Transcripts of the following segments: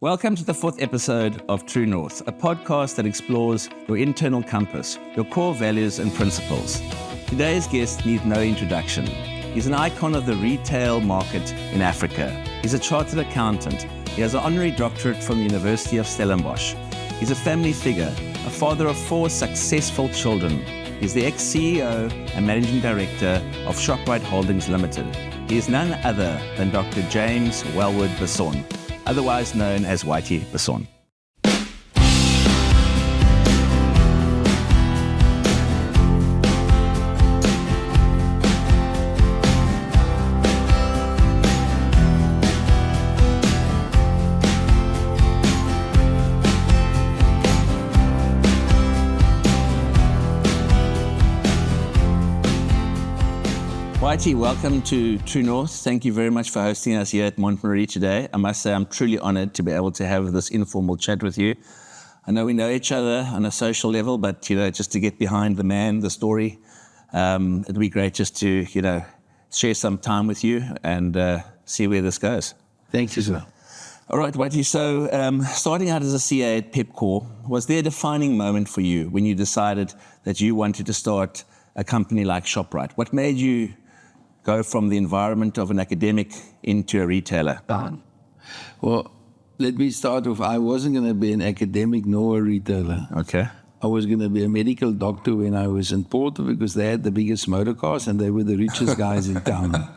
Welcome to the fourth episode of True North, a podcast that explores your internal compass, your core values and principles. Today's guest needs no introduction. He's an icon of the retail market in Africa. He's a chartered accountant. He has an honorary doctorate from the University of Stellenbosch. He's a family figure, a father of 4 successful children. He's the ex-CEO and Managing Director of Shoprite Holdings Limited. He is none other than Dr. James Wellwood Basson, otherwise known as Whitey Basson. Whitey, welcome to True North. Thank you very much for hosting us here at Montmarie today. I must say I'm truly honored to be able to have this informal chat with you. I know we know each other on a social level, but just to get behind the man, the story, it'd be great just to share some time with you and see where this goes. Thank you, sir. All right, Whitey. So starting out as a CA at Pepkor, was there a defining moment for you when you decided that you wanted to start a company like Shoprite? What made you go from the environment of an academic into a retailer? Well, let me start with, I wasn't going to be an academic nor a retailer. Okay. I was going to be a medical doctor when I was in Porterville because they had the biggest motor cars and they were the richest guys in town.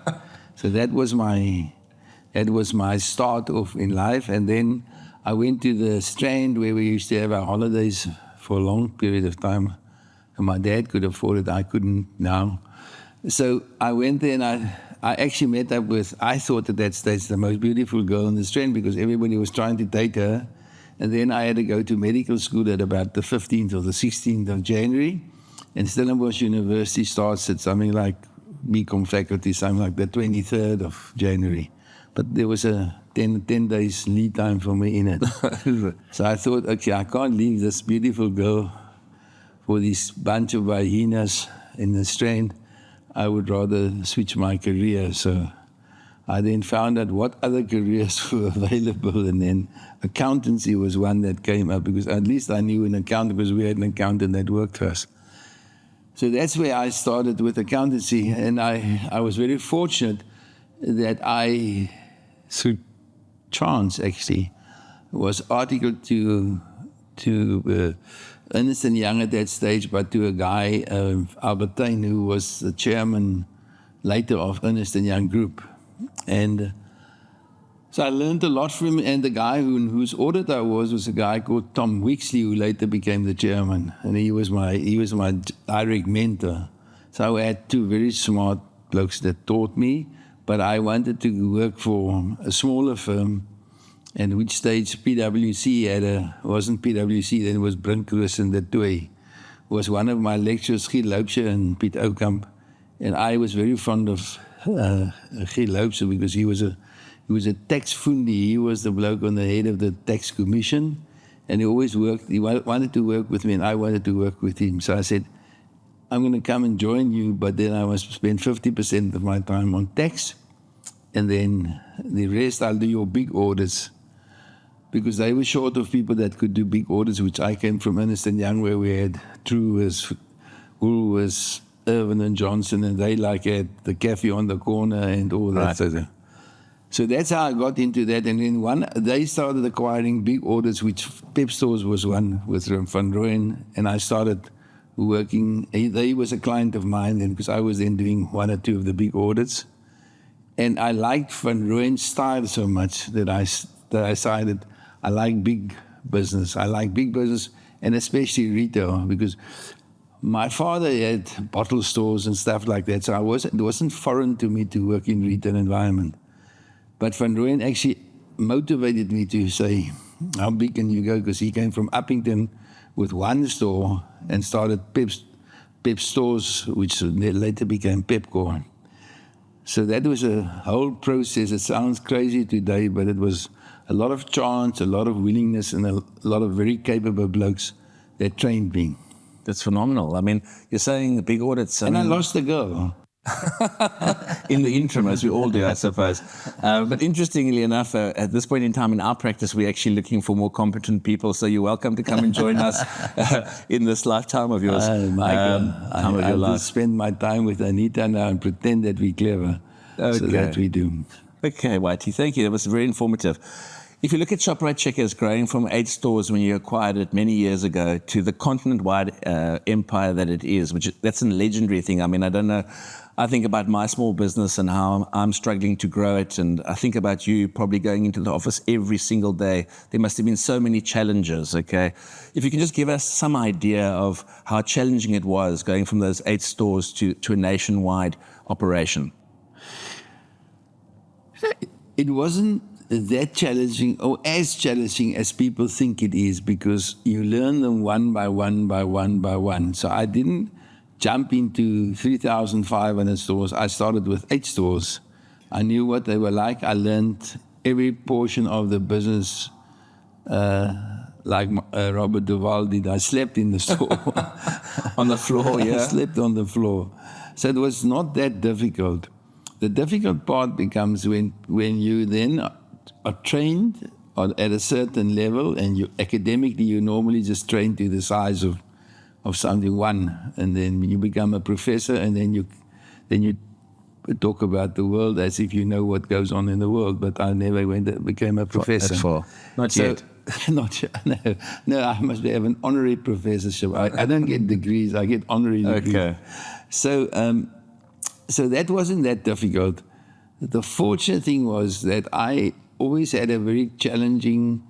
So that was my start off in life. And then I went to the Strand where we used to have our holidays for a long period of time. And my dad could afford it, I couldn't now. So I went there and I actually met up with, I thought at that stage, the most beautiful girl in the Strand because everybody was trying to date her. And then I had to go to medical school at about the 15th or the 16th of January. And Stellenbosch University starts at something like BCom faculty, something like the 23rd of January. But there was a 10 days lead time for me in it. So I thought, okay, I can't leave this beautiful girl for this bunch of hyenas in the Strand. I would rather switch my career. So I then found out what other careers were available, and then accountancy was one that came up because at least I knew an accountant because we had an accountant that worked for us. So that's where I started with accountancy, and I was very fortunate that I, through chance actually, was articled to Ernst & Young at that stage, but to a guy, Albertine, who was the chairman later of Ernst & Young Group. And so I learned a lot from him, and the guy whose auditor I was a guy called Tom Wixley, who later became the chairman, and he was my direct mentor. So I had 2 very smart blokes that taught me, but I wanted to work for a smaller firm. And at which stage PwC wasn't PwC, then it was Brinkhorst and de Tooy, was one of my lecturers, Giel Loubser and Piet Oukamp. And I was very fond of Giel Loubser because he was a tax fundi. He was the bloke on the head of the tax commission. And he always wanted to work with me and I wanted to work with him. So I said, I'm going to come and join you, but then I must spend 50% of my time on tax. And then the rest I'll do your big audits. Because they were short of people that could do big audits, which I came from Ernst & Young, where we had Truworths, Woolworths, Irvin & Johnson, and they had the cafe on the corner and all that. Right. So that's how I got into that. And then they started acquiring big audits, which Pep Stores was one with Van Rooyen, and I started working. They was a client of mine then because I was then doing 1 or 2 of the big audits. And I liked Van Rooyen's style so much that I decided I like big business. I like big business, and especially retail, because my father had bottle stores and stuff like that, so it wasn't foreign to me to work in retail environment. But Van Rooyen actually motivated me to say, how big can you go? Because he came from Uppington with 1 store and started Pep Stores, which later became Pepkor. So that was a whole process. It sounds crazy today, but it was a lot of chance, a lot of willingness, and a lot of very capable blokes that trained me. That's phenomenal. I mean, you're saying big audits. And I lost the girl. in the interim, as we all do, I suppose. But interestingly enough, at this point in time in our practice, we're actually looking for more competent people. So you're welcome to come and join us in this lifetime of yours. Michael, I will spend my time with Anita now and pretend that we're clever. Okay. So that we do. Okay, Whitey, thank you. That was very informative. If you look at Shoprite Checkers growing from 8 stores when you acquired it many years ago to the continent-wide empire that it is, that's a legendary thing. I mean, I don't know. I think about my small business and how I'm struggling to grow it, and I think about you probably going into the office every single day. There must have been so many challenges, okay? If you can just give us some idea of how challenging it was going from those 8 stores to a nationwide operation. It wasn't that challenging or as challenging as people think it is, because you learn them one by one by one by one. So I didn't jump into 3,500 stores. I started with 8 stores. I knew what they were like. I learned every portion of the business like Robert Duval did. I slept in the store. On the floor, yeah. I slept on the floor. So it was not that difficult. The difficult part becomes when you then are trained at a certain level, and you academically you normally just train to the size of something one, and then you become a professor, and then you talk about the world as if you know what goes on in the world. But I never became a professor. Not yet. Not yet. No, I must have an honorary professorship. I don't get degrees. I get honorary degrees. Okay. So that wasn't that difficult. The fortunate thing was that I always had a very challenging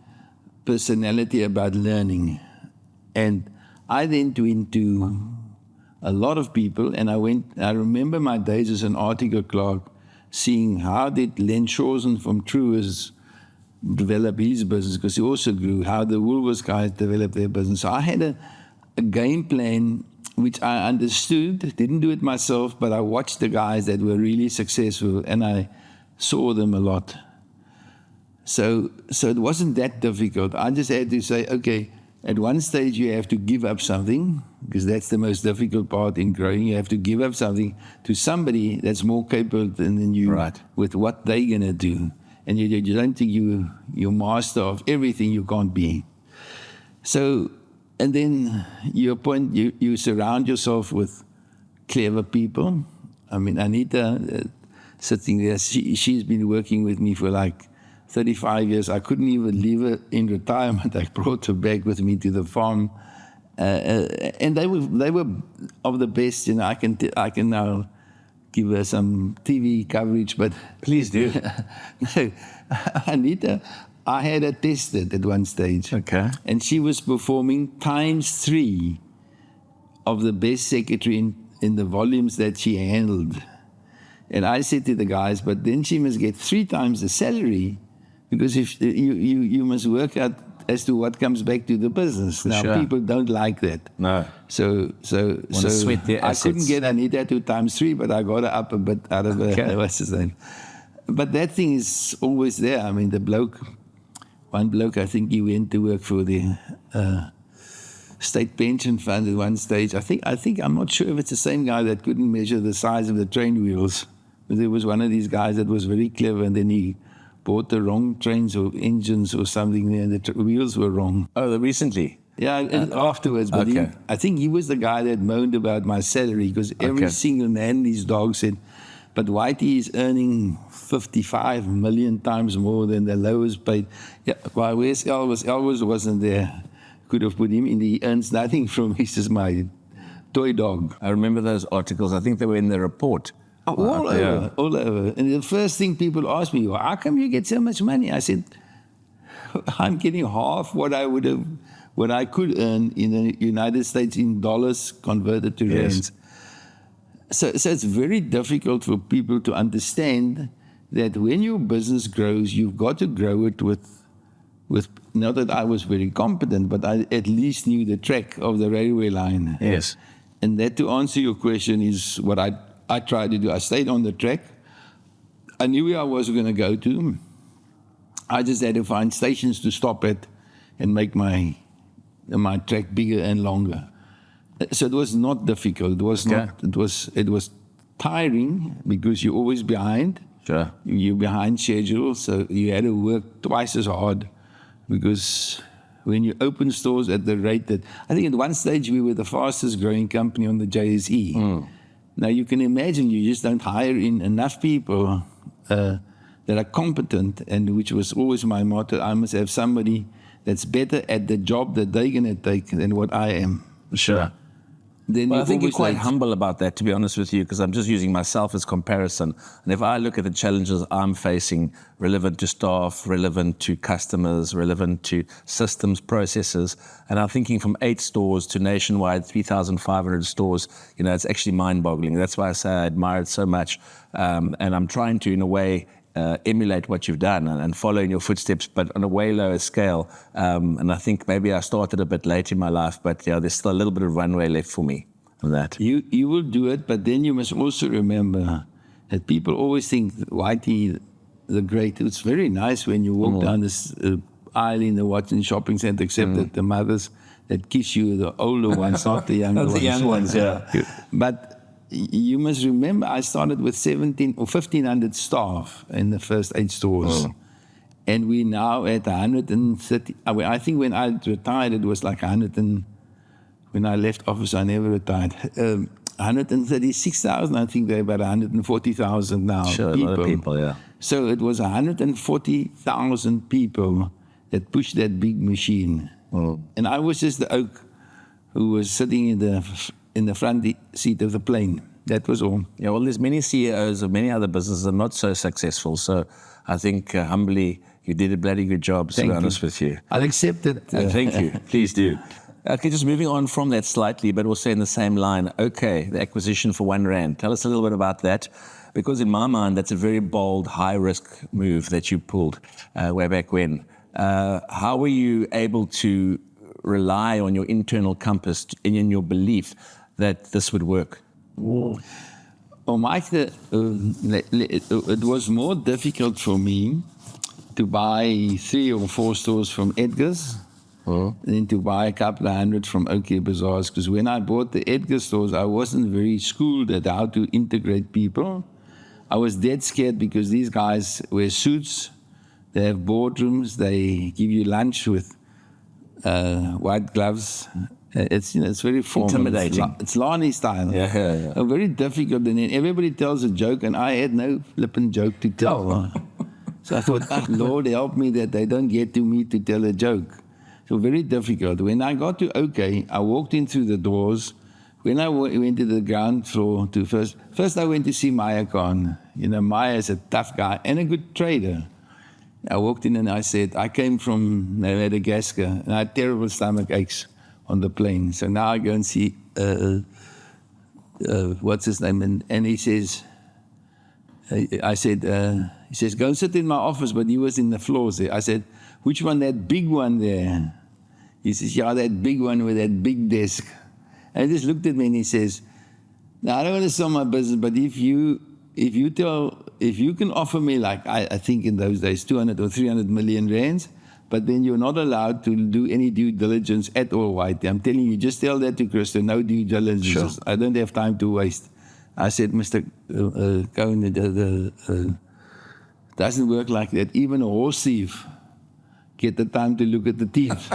personality about learning. And I then went to a lot of people, and I remember my days as an article clerk, seeing how did Len Shawson from Truers develop his business, because he also grew, how the Woolworths guys developed their business. So I had a game plan which I understood, didn't do it myself, but I watched the guys that were really successful, and I saw them a lot. So it wasn't that difficult. I just had to say, okay, at one stage you have to give up something, because that's the most difficult part in growing. You have to give up something to somebody that's more capable than you, right, with what they're going to do. And you don't think you're master of everything. You can't be. So, and then you surround yourself with clever people. I mean, Anita, sitting there, she's been working with me for like 35 years. I couldn't even leave her in retirement. I brought her back with me to the farm, and they were of the best. You know, I can now give her some TV coverage, but please do. No, Anita, I had her tested at one stage. Okay. And she was performing ×3 of the best secretary in the volumes that she handled. And I said to the guys, but then she must get 3 times the salary, because if you must work out as to what comes back to the business. Now, sure, people don't like that. No. So sweat their assets. I couldn't get Anita to ×3, but I got her up a bit out of her. What's his name? But that thing is always there. I mean, one bloke, I think he went to work for the state pension fund at one stage. I think I'm not sure if it's the same guy that couldn't measure the size of the train wheels. But there was one of these guys that was very clever, and then he bought the wrong trains or engines or something, and the wheels were wrong. Oh, recently? Yeah, afterwards. But okay. I think he was the guy that moaned about my salary, because every single man, these dogs said, but Whitey is earning 55 million times more than the lowest paid. Yeah, why, where's Elvis? Elvis wasn't there. Could have put him in. He earns nothing from, he's just my toy dog. I remember those articles. I think they were in the report. All over. And the first thing people asked me, well, how come you get so much money? I said, I'm getting half what I could earn in the United States in dollars converted to rands. So it's very difficult for people to understand that when your business grows, you've got to grow it with not that I was very competent, but I at least knew the track of the railway line. Yes. And that, to answer your question, is what I tried to do. I stayed on the track. I knew where I was going to go to. I just had to find stations to stop at and make my track bigger and longer. So it was not difficult. It was tiring because you're always behind. Sure. You're behind schedule, so you had to work twice as hard because when you open stores at the rate that, I think at one stage we were the fastest growing company on the JSE. Now you can imagine you just don't hire in enough people that are competent, and which was always my motto, I must have somebody that's better at the job that they're going to take than what I am. Sure. Then Well, I think you're always quite like- humble about that, to be honest with you, because I'm just using myself as comparison. And if I look at the challenges I'm facing, relevant to staff, relevant to customers, relevant to systems, processes, and I'm thinking from 8 stores to nationwide 3,500 stores, it's actually mind-boggling. That's why I say I admire it so much. And I'm trying to, in a way, emulate what you've done and follow in your footsteps, but on a way lower scale. And I think maybe I started a bit late in my life, but there's still a little bit of runway left for me on that. You will do it, but then you must also remember that people always think Whitey the Great. It's very nice when you walk down this aisle in the Watson shopping center, except that the mothers that kiss you, the older ones, not the younger Not ones. the young ones, yeah. But you must remember, I started with 1,700 or 1,500 staff in the first 8 stores. And we're now at 130. I think when I retired, it was like 100 and when I left office, I never retired. 136,000, I think they're about 140,000 now. Sure, a lot of people, yeah. So it was 140,000 people that pushed that big machine. And I was just the oak who was sitting in the front seat of the plane. That was all. Yeah, well, there's many CEOs of many other businesses that are not so successful. So I think humbly, you did a bloody good job, to be honest with you. I'll accept it. Thank you. Please do. Okay, just moving on from that slightly, but also in the same line. Okay, the acquisition for R1. Tell us a little bit about that, because in my mind, that's a very bold, high-risk move that you pulled way back when. How were you able to rely on your internal compass and in your belief that this would work? Well, Mike, it was more difficult for me to buy 3 or 4 stores from Edgar's than to buy a couple of hundred from OK Bazaars. Because when I bought the Edgar stores, I wasn't very schooled at how to integrate people. I was dead scared because these guys wear suits, they have boardrooms, they give you lunch with white gloves. It's very formal. Intimidating. It's Lani style. Yeah. Very difficult. And then everybody tells a joke, and I had no flippant joke to tell. So I thought, Lord, help me that they don't get to me to tell a joke. So very difficult. When I got to OK, I walked in through the doors. When I went to the ground floor to first I went to see Meyer Khan. Meyer is a tough guy and a good trader. I walked in and I said, I came from Madagascar and I had terrible stomach aches on the plane. So now I go and see, what's his name? And he says, he says, go and sit in my office, but he was in the floors there. I said, which one, that big one there? He says, yeah, that big one with that big desk. And he just looked at me and he says, now I don't want to sell my business, but if you can offer me, like I think in those days, 200 or 300 million rands, but then you're not allowed to do any due diligence at all, Whitey. I'm telling you, just tell that to Krista, no due diligence. Sure. I don't have time to waste. I said, Mr. Cohen, it doesn't work like that. Even a horse thief get the time to look at the teeth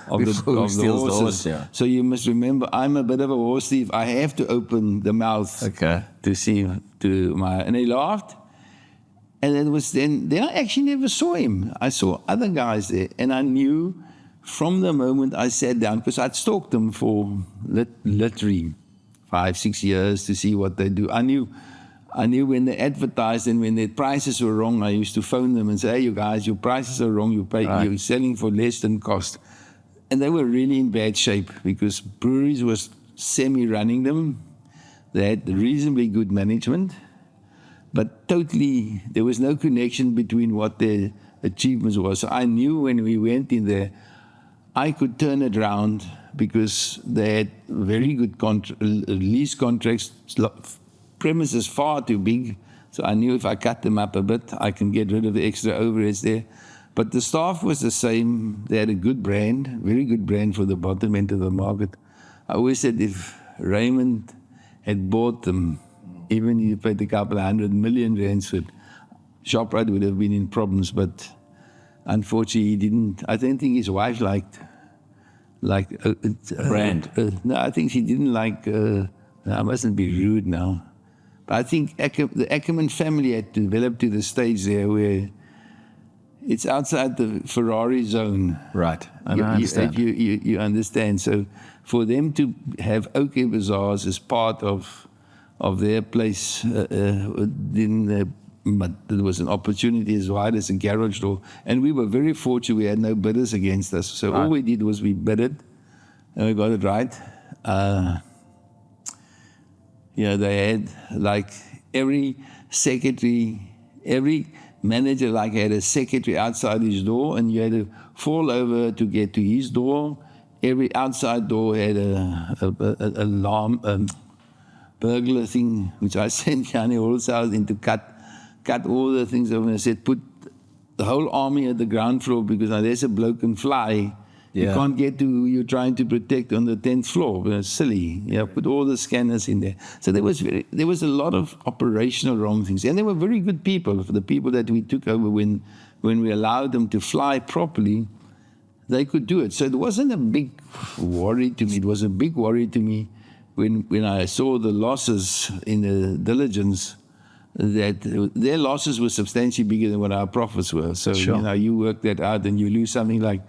of the horses. Horse, yeah. So you must remember, I'm a bit of a horse thief. I have to open the mouth to see and he laughed. And it was then I actually never saw him. I saw other guys there, and I knew from the moment I sat down, because I'd stalked them for literally 5-6 years to see what they do. I knew when they advertised and when their prices were wrong, I used to phone them and say, hey, you guys, your prices are wrong. You're selling for less than cost. And they were really in bad shape because breweries was semi-running them. They had reasonably good management, but totally there was no connection between what their achievements was. So I knew when we went in there, I could turn it around because they had very good lease contracts, premises far too big. So I knew if I cut them up a bit, I can get rid of the extra overheads there. But the staff was the same. They had a good brand, very good brand for the bottom end of the market. I always said if Raymond had bought them Even if you paid a couple of 100 million rands for it, Shoprite would have been in problems, but unfortunately he didn't. I don't think his wife liked brand. No, I think she didn't like, I mustn't be rude now, but I think the Ackerman family had developed to the stage there where it's outside the Ferrari zone. Right. I You understand. You understand. So for them to have OK Bazaars as part of their place, but there was an opportunity as wide as a garage door. And we were very fortunate we had no bidders against us. So all we did was we bidded and we got it right. They had like every secretary, every manager had a secretary outside his door, and you had to fall over to get to his door. Every outside door had a alarm, burglar thing, which I sent Johnny Holzhaus in to cut all the things over. And I said, put the whole army at the ground floor, because now there's a bloke can fly. You can't get to who you're trying to protect on the 10th floor. It's silly. Put all the scanners in there. So there was a lot of operational wrong things. And they were very good people. For the people that we took over, when we allowed them to fly properly, they could do it. So it wasn't a big worry to me. It was a big worry to me when I saw the losses in the diligence, that their losses were substantially bigger than what our profits were. So, you work that out and you lose something like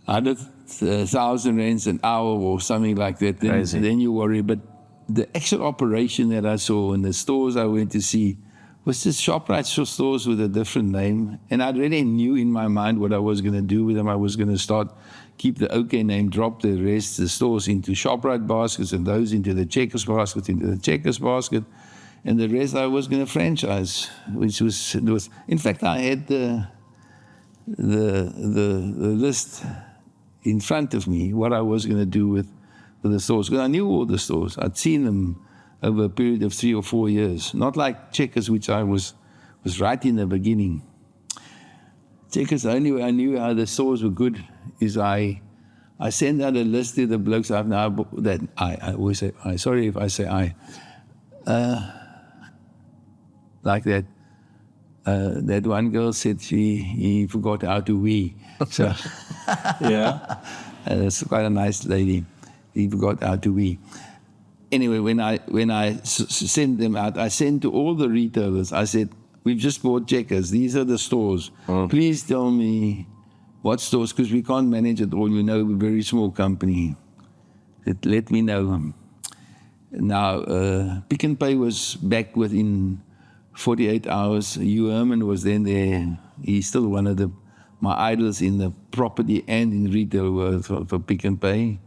100,000 rands an hour or something like that. Then you worry. But the actual operation that I saw in the stores I went to see was just Shoprite stores with a different name. And I already knew in my mind what I was going to do with them. I was going to keep the OK name, drop the rest, the stores into Shoprite baskets, and those into the Checkers basket, and the rest I was going to franchise, which was in fact, I had the list in front of me, what I was going to do with the stores. Because I knew all the stores. I'd seen them over a period of 3 or 4 years. Not like Checkers, which I was right in the beginning. Checkers, the only way I knew how the stores were good is I send out a list to the blokes I've now, that I always say, sorry if I say like that. That one girl said he forgot how to wee. So, that's quite a nice lady. He forgot how to wee. Anyway, when I send them out, I send to all the retailers. I said, we've just bought Checkers. These are the stores. Please tell me what stores, because we can't manage it all. We're a very small company. Let me know. Now, Pick n Pay was back within 48 hours. Hugh Herman was then there. He's still one of my idols in the property and in retail world for Pick n Pay.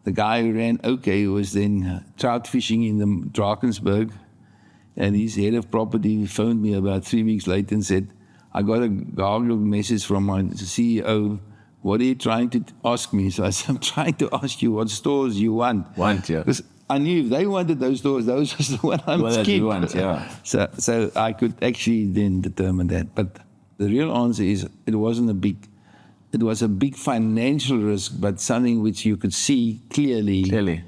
The guy who ran OK was then trout fishing in the Drakensberg, and his head of property phoned me about 3 weeks later and said, I got a garbled message from my CEO. What are you trying to ask me? So I said, I'm trying to ask you what stores you want. Because I knew if they wanted those stores, those was the one I'm keeping. So I could actually then determine that. But the real answer is it was a big financial risk, but something which you could see clearly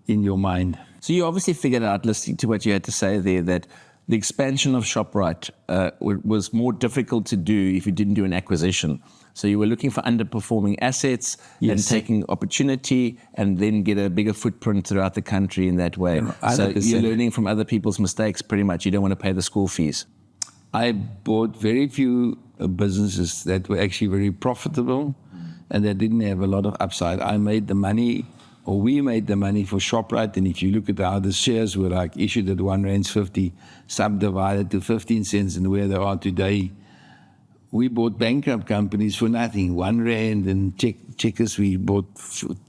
in your mind. So you obviously figured out, listening to what you had to say there, that the expansion of Shoprite was more difficult to do if you didn't do an acquisition. So you were looking for underperforming assets and taking opportunity, and then get a bigger footprint throughout the country in that way. 100%. So you're learning from other people's mistakes pretty much. You don't want to pay the school fees. I bought very few businesses that were actually very profitable and that didn't have a lot of upside. We made the money for Shoprite, and if you look at how the shares were issued at R1.50, subdivided to 15 cents, and where they are today, we bought bankrupt companies for nothing. R1, and Checkers we bought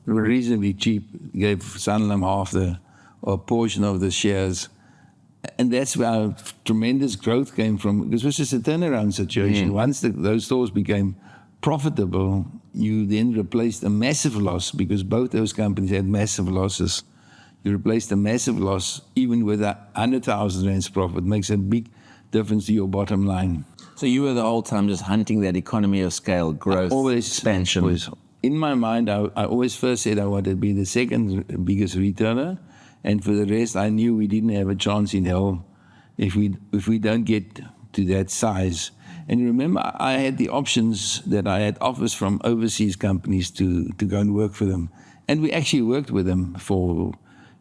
reasonably cheap, gave Sanlam half or a portion of the shares. And that's where our tremendous growth came from, because it was just a turnaround situation. Once those stores became profitable, you then replaced a massive loss, because both those companies had massive losses. You replaced a massive loss, even with 100,000 rands profit, makes a big difference to your bottom line. So you were the whole time just hunting that economy of scale, growth, expansion. In my mind, I always first said I wanted to be the second biggest retailer, And for the rest, I knew we didn't have a chance in hell if we don't get to that size. And remember, I had the options that I had offers from overseas companies to go and work for them. And we actually worked with them for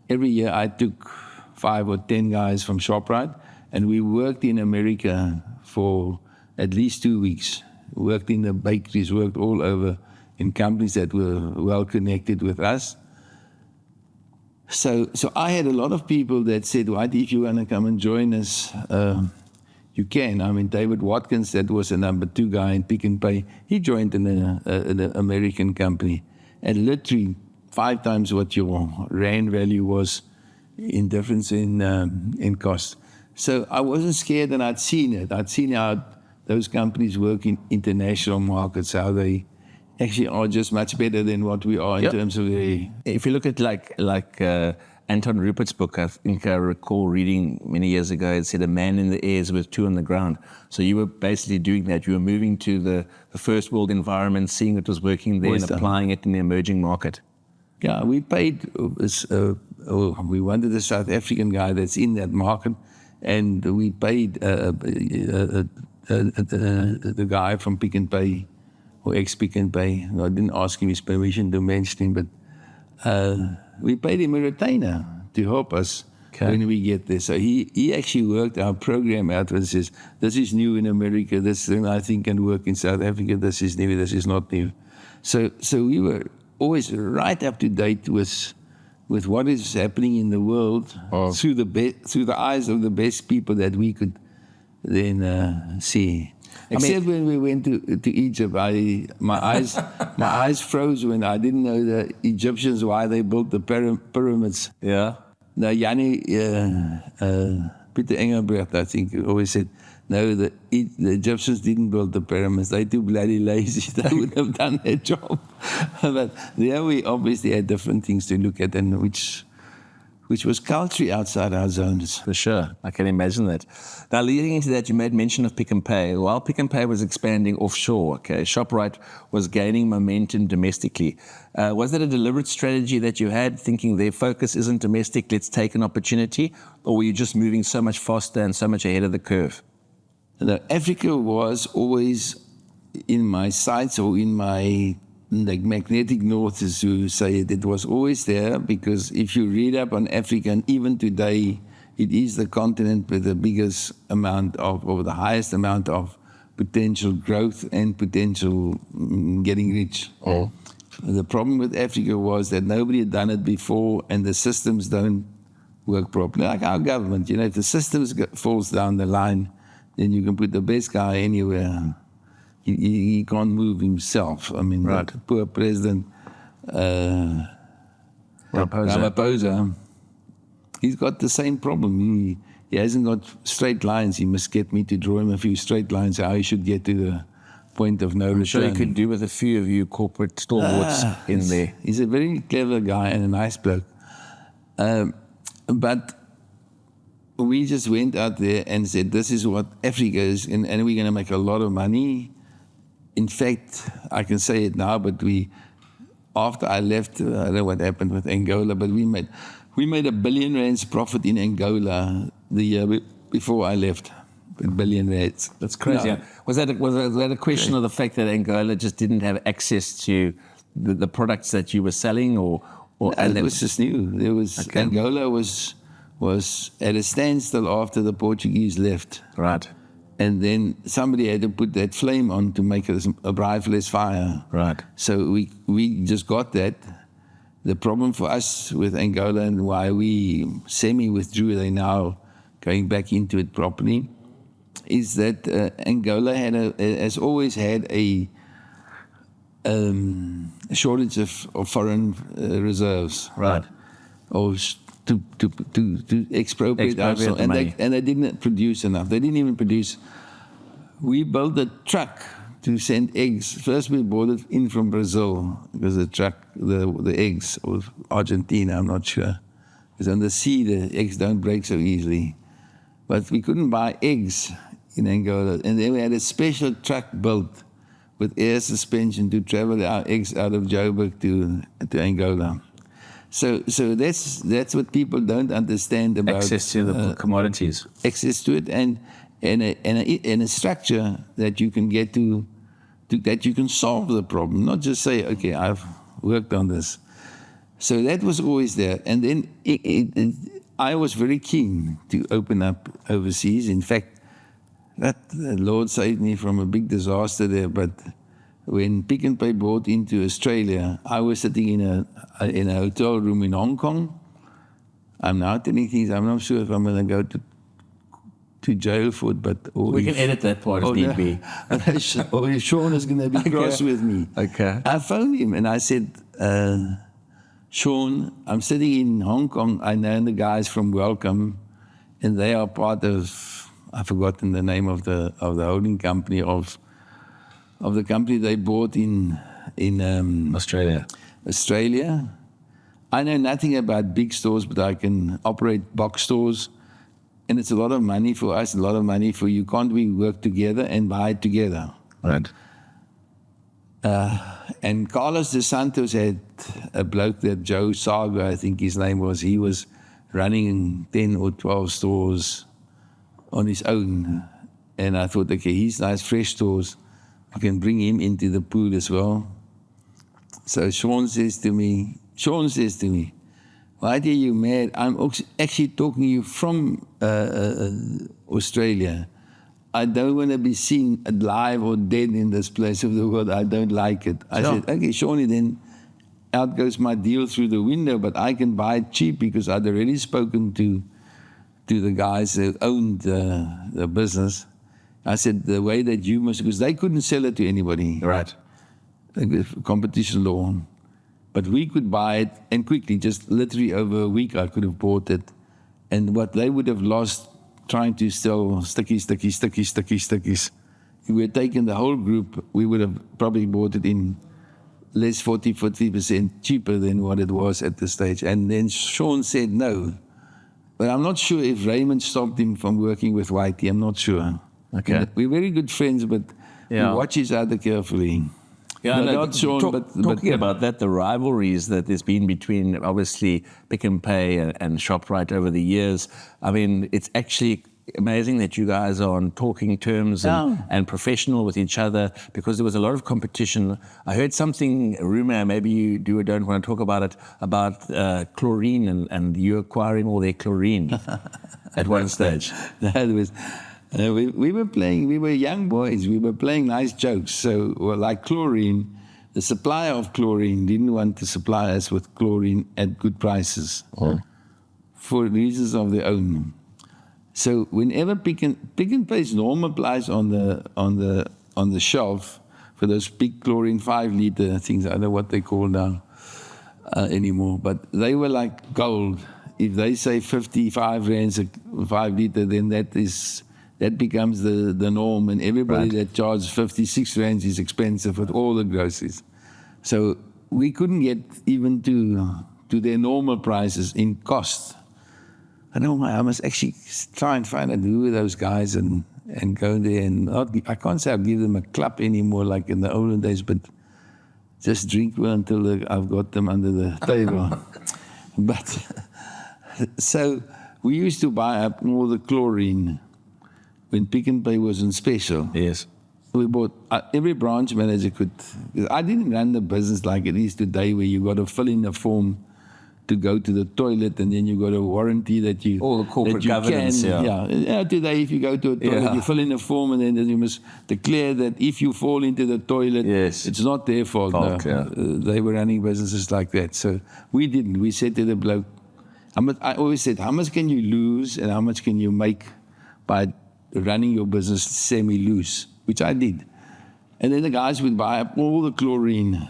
every year. I took 5 or 10 guys from Shoprite, and we worked in America for at least 2 weeks. Worked in the bakeries, worked all over in companies that were well connected with us. So I had a lot of people that said, Whitey, if you want to come and join us, you can. I mean, David Watkins, that was a number 2 guy in Pick and Pay. He joined an American company, and literally 5 times what your rand value was in difference in cost. So I wasn't scared, and I'd seen it. I'd seen how those companies work in international markets, how they actually are just much better than what we are in terms of the... If you look at like Anton Rupert's book, I think I recall reading many years ago, it said a man in the air is worth 2 on the ground. So you were basically doing that. You were moving to the first world environment, seeing what was working there and applying it in the emerging market. Yeah, we paid, we wanted a South African guy that's in that market, and we paid the guy from Pick and Pay, or ex-Pick and Pay. I didn't ask him his permission to mention him, but we paid him a retainer to help us when we get there. So he actually worked our program out and says, this is new in America, this thing I think can work in South Africa, this is new, this is not new. So we were always right up to date with what is happening in the world through the eyes of the best people that we could then see. Except when we went to Egypt, my eyes froze when I didn't know the Egyptians why they built the pyramids. Yeah. Now Yanni Peter Engelbrecht, I think, always said, no, the Egyptians didn't build the pyramids. They're too bloody lazy. They would have done their job. But there we obviously had different things to look at, and which was culturally outside our zones. For sure. I can imagine that. Now, leading into that, you made mention of Pick and Pay. While Pick and Pay was expanding offshore, Shoprite was gaining momentum domestically. Was that a deliberate strategy that you had, thinking their focus isn't domestic, let's take an opportunity? Or were you just moving so much faster and so much ahead of the curve? No, Africa was always in my sights, or in my magnetic north, as you say it was always there, because if you read up on Africa, and even today, it is the continent with the biggest amount of, or the highest amount of potential growth and potential getting rich. The problem with Africa was that nobody had done it before, and the systems don't work properly. Like our government, if the systems falls down the line, then you can put the best guy anywhere. He can't move himself. I mean, the poor president, Ramaphosa, he's got the same problem. He hasn't got straight lines. He must get me to draw him a few straight lines, how he should get to the point of no return. I'm sure he could do with a few of you corporate stalwarts in there. He's a very clever guy and a nice bloke. But we just went out there and said, this is what Africa is, and we're going to make a lot of money. In fact, I can say it now, but after I left, I don't know what happened with Angola, but we made R1 billion profit in Angola the year before I left. R1 billion. That's crazy. No. Was that a question of the fact that Angola just didn't have access to the products that you were selling, or no, it was just new. There was Angola was at a standstill after the Portuguese left. Right. And then somebody had to put that flame on to make a rivalries fire. Right. So we just got that. The problem for us with Angola, and why we semi-withdrew, they now going back into it properly, is that Angola has always had a shortage of foreign reserves. Right. Or to expropriate ourselves, and they didn't produce enough. They didn't even produce. We built a truck to send eggs. First, we bought it in from Brazil, because the eggs, or Argentina, I'm not sure, because on the sea the eggs don't break so easily. But we couldn't buy eggs in Angola, and then we had a special truck built with air suspension to travel our eggs out of Joburg to Angola. So that's what people don't understand about Access to the commodities. access to it, and a structure that you can get to that you can solve the problem, not just say, okay, I've worked on this. So that was always there. And then I was very keen to open up overseas. In fact, the Lord saved me from a big disaster there. But when Pick n Pay brought into Australia, I was sitting in a hotel room in Hong Kong. I'm now telling things. I'm not sure if I'm going to go to jail for it, but We can edit that part if need be. Or if Sean is going to be cross with me. Okay. I phoned him and I said, Sean, I'm sitting in Hong Kong. I know the guys from Welcome, and they are part of, I've forgotten the name of the holding company of the company they bought in Australia. I know nothing about big stores, but I can operate box stores, and it's a lot of money for us, a lot of money for you. Can't we work together and buy it together? Right. And Carlos de Santos had a bloke that Joe Saga, I think his name was. He was running 10 or 12 stores on his own. And I thought, okay, he's nice, fresh stores. I can bring him into the pool as well. So Sean says to me, why are you mad? I'm actually talking to you from Australia. I don't want to be seen alive or dead in this place of the world. I don't like it. I said, okay, Shawnee, then out goes my deal through the window, but I can buy it cheap because I'd already spoken to the guys that owned the business. I said, the way that you must, because they couldn't sell it to anybody. Right. Competition law. But we could buy it, and quickly, just literally over a week, I could have bought it. And what they would have lost trying to sell stickies. If we had taken the whole group, we would have probably bought it in less 40% cheaper than what it was at the stage. And then Sean said no. But I'm not sure if Raymond stopped him from working with Whitey. I'm not sure. Okay. We're very good friends, but we watch each other carefully. Yeah, no, not Sean, talking about that, the rivalries that there's been between, obviously, Pick n Pay and Shoprite over the years. I mean, it's actually amazing that you guys are on talking terms and professional with each other, because there was a lot of competition. I heard something, a rumor, maybe you do or don't want to talk about it, about chlorine and you acquiring all their chlorine at one stage. That was... we were young boys, we were playing nice jokes. So, like chlorine, the supplier of chlorine didn't want to supply us with chlorine at good prices for reasons of their own. So, whenever Pick n Pay's normal price on the shelf for those big chlorine 5-liter things, I don't know what they call now anymore, but they were like gold. If they say 55 rands a 5-liter, then that becomes the norm, and everybody that charges 56 rands is expensive with all the groceries. So we couldn't get even to their normal prices in cost. I don't know, I must actually try and find out who are those guys and go there. And I can't say I'll give them a clap anymore like in the olden days, but just drink well until I've got them under the table. But so we used to buy up all the chlorine when Pick n Pay was on special. Yes. We bought, every branch manager could, I didn't run the business like it is today, where you got to fill in a form to go to the toilet, and then you got a warranty that you... All the corporate governance, Today, if you go to a toilet, you fill in a form, and then you must declare that if you fall into the toilet, it's not their fault. They were running businesses like that. So we didn't. We said to the bloke, I always said, how much can you lose and how much can you make by running your business semi-loose, which I did. And then the guys would buy up all the chlorine,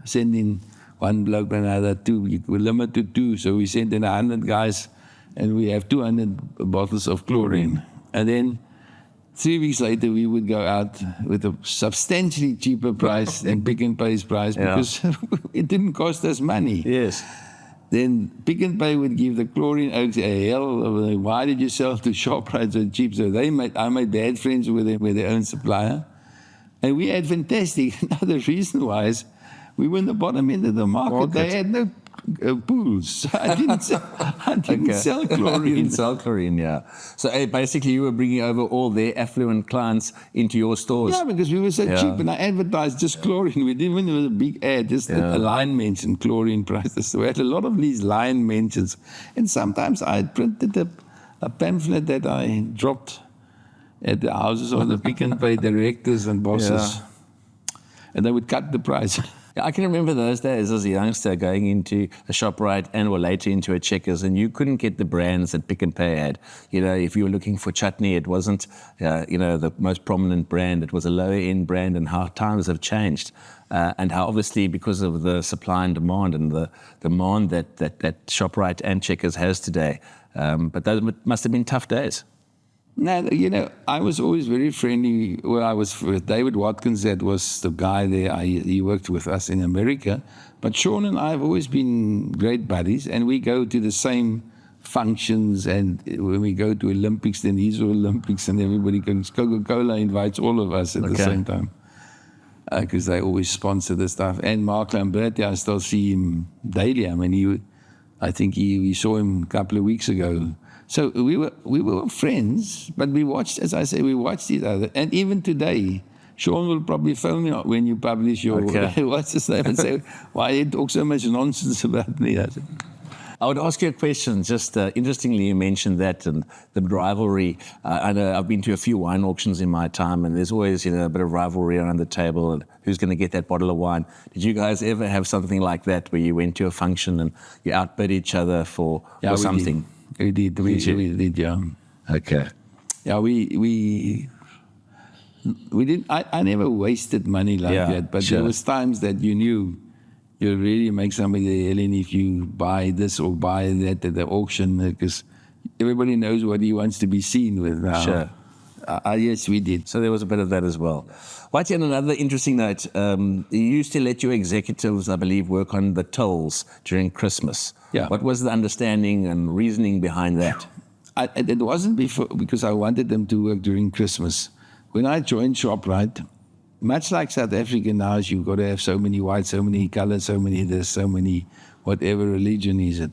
send in one bloke and another, 2. We were limited to 2, so we sent in 100 guys, and we have 200 bottles of chlorine. And then 3 weeks later, we would go out with a substantially cheaper price than Pick n Pay's price, because it didn't cost us money. Yes. Then Pick n Pay would give the chlorine oaks a hell of why did you sell to Shoprite so cheap? So I made bad friends with them, with their own supplier. And we had fantastic. Now the reason why is we were in the bottom end of the market. They had no pools. I didn't sell chlorine. You didn't sell chlorine, yeah. So basically you were bringing over all their affluent clients into your stores. Yeah, because we were so cheap, and I advertised just chlorine. We didn't even have a big ad, just a line mention, chlorine prices. So we had a lot of these line mentions. And sometimes I had printed a pamphlet that I dropped at the houses of the Pick and Pay directors and bosses. And they would cut the price. I can remember those days as a youngster going into a ShopRite and or later into a Checkers, and you couldn't get the brands that Pick and Pay had. You know, if you were looking for chutney, it wasn't, the most prominent brand. It was a lower end brand, and how times have changed. And how obviously because of the supply and demand and the demand that ShopRite and Checkers has today. But those must have been tough days. No, I was always very friendly. Well, I was with David Watkins, that was the guy there. He worked with us in America. But Sean and I have always been great buddies, and we go to the same functions. And when we go to Olympics, then these are Olympics, and everybody goes. Coca-Cola invites all of us at the same time because they always sponsor the stuff. And Mark Lamberti, I still see him daily. I mean, I think we saw him a couple of weeks ago. So we were friends, but we watched each other. And even today, Sean will probably phone me when you publish your what's his name and say, why you talk so much nonsense about me? I would ask you a question. Just interestingly, you mentioned that and the rivalry. I know I've been to a few wine auctions in my time, and there's always a bit of rivalry around the table and who's going to get that bottle of wine. Did you guys ever have something like that where you went to a function and you outbid each other for something? We did, yeah. Okay. Yeah, we didn't. I never wasted money like that, but there was times that you knew you really make somebody the hell in if you buy this or buy that at the auction, because everybody knows what he wants to be seen with now. Sure. Yes, we did. So there was a bit of that as well. Whitey, on another interesting note, you used to let your executives, I believe, work on the tolls during Christmas. Yeah. What was the understanding and reasoning behind that? It wasn't before because I wanted them to work during Christmas. When I joined ShopRite, much like South Africa now, you've got to have so many white, so many colors, so many this, so many whatever religion is it.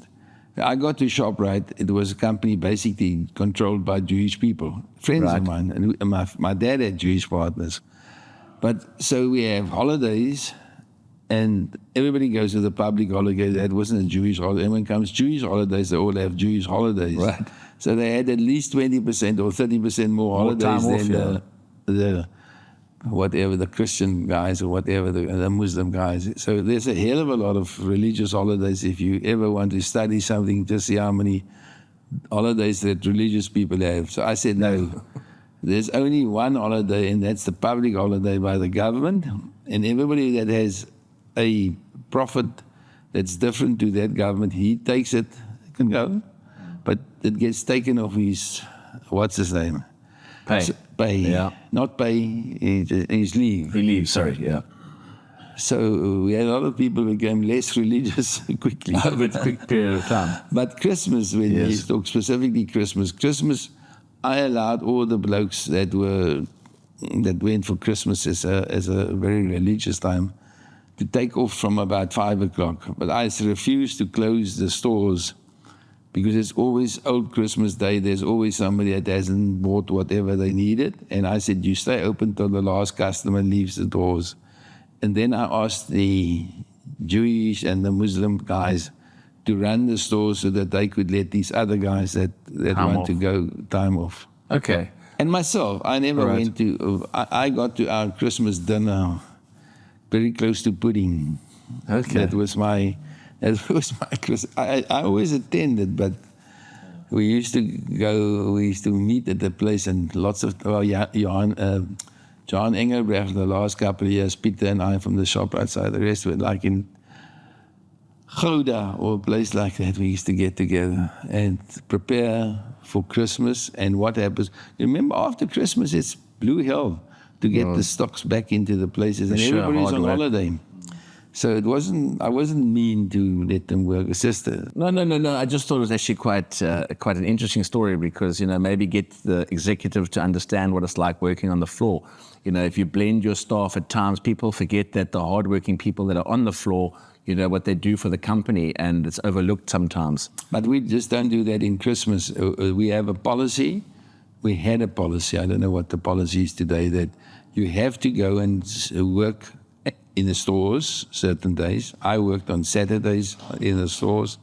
I got to ShopRite. It was a company basically controlled by Jewish people, friends of mine. And my dad had Jewish partners. But so we have holidays, and everybody goes to the public holiday. That wasn't a Jewish holiday. And when it comes Jewish holidays, they all have Jewish holidays. Right. So they had at least 20% or 30% more holidays than the whatever the Christian guys or whatever the Muslim guys. So there's a hell of a lot of religious holidays. If you ever want to study something, just see how many holidays that religious people have. So I said, no, there's only one holiday, and that's the public holiday by the government. And everybody that has a profit that's different to that government, he takes it, can go. But it gets taken off his, what's his name? Pay. Yeah. Not pay, his leave. He leaves, sorry, yeah. So we had a lot of people who became less religious quickly. Over a quick period of time. But Christmas, when you talk specifically Christmas, I allowed all the blokes that went for Christmas as a very religious time to take off from about 5 o'clock. But I refused to close the stores because it's always old Christmas Day. There's always somebody that hasn't bought whatever they needed. And I said, you stay open till the last customer leaves the doors. And then I asked the Jewish and the Muslim guys to run the stores so that they could let these other guys that want to go time off. Okay. And myself, I never went to, I got to our Christmas dinner very close to pudding. Okay. That was my Christmas. I always attended, but we used to meet at the place, and lots of, John Engelbrecht the last couple of years, Peter and I from the ShopRite side, the rest were like in Gouda or a place like that. We used to get together and prepare for Christmas. And what happens, remember after Christmas it's blue hell to get the stocks back into the places, and everybody's on holiday. So I wasn't mean to let them work. It's just No. I just thought it was actually quite an interesting story because, maybe get the executive to understand what it's like working on the floor. If you blend your staff at times, people forget that the hardworking people that are on the floor, what they do for the company, and it's overlooked sometimes. But we just don't do that in Christmas. We have a policy. We had a policy. I don't know what the policy is today, that you have to go and work in the stores certain days. I worked on Saturdays in the stores,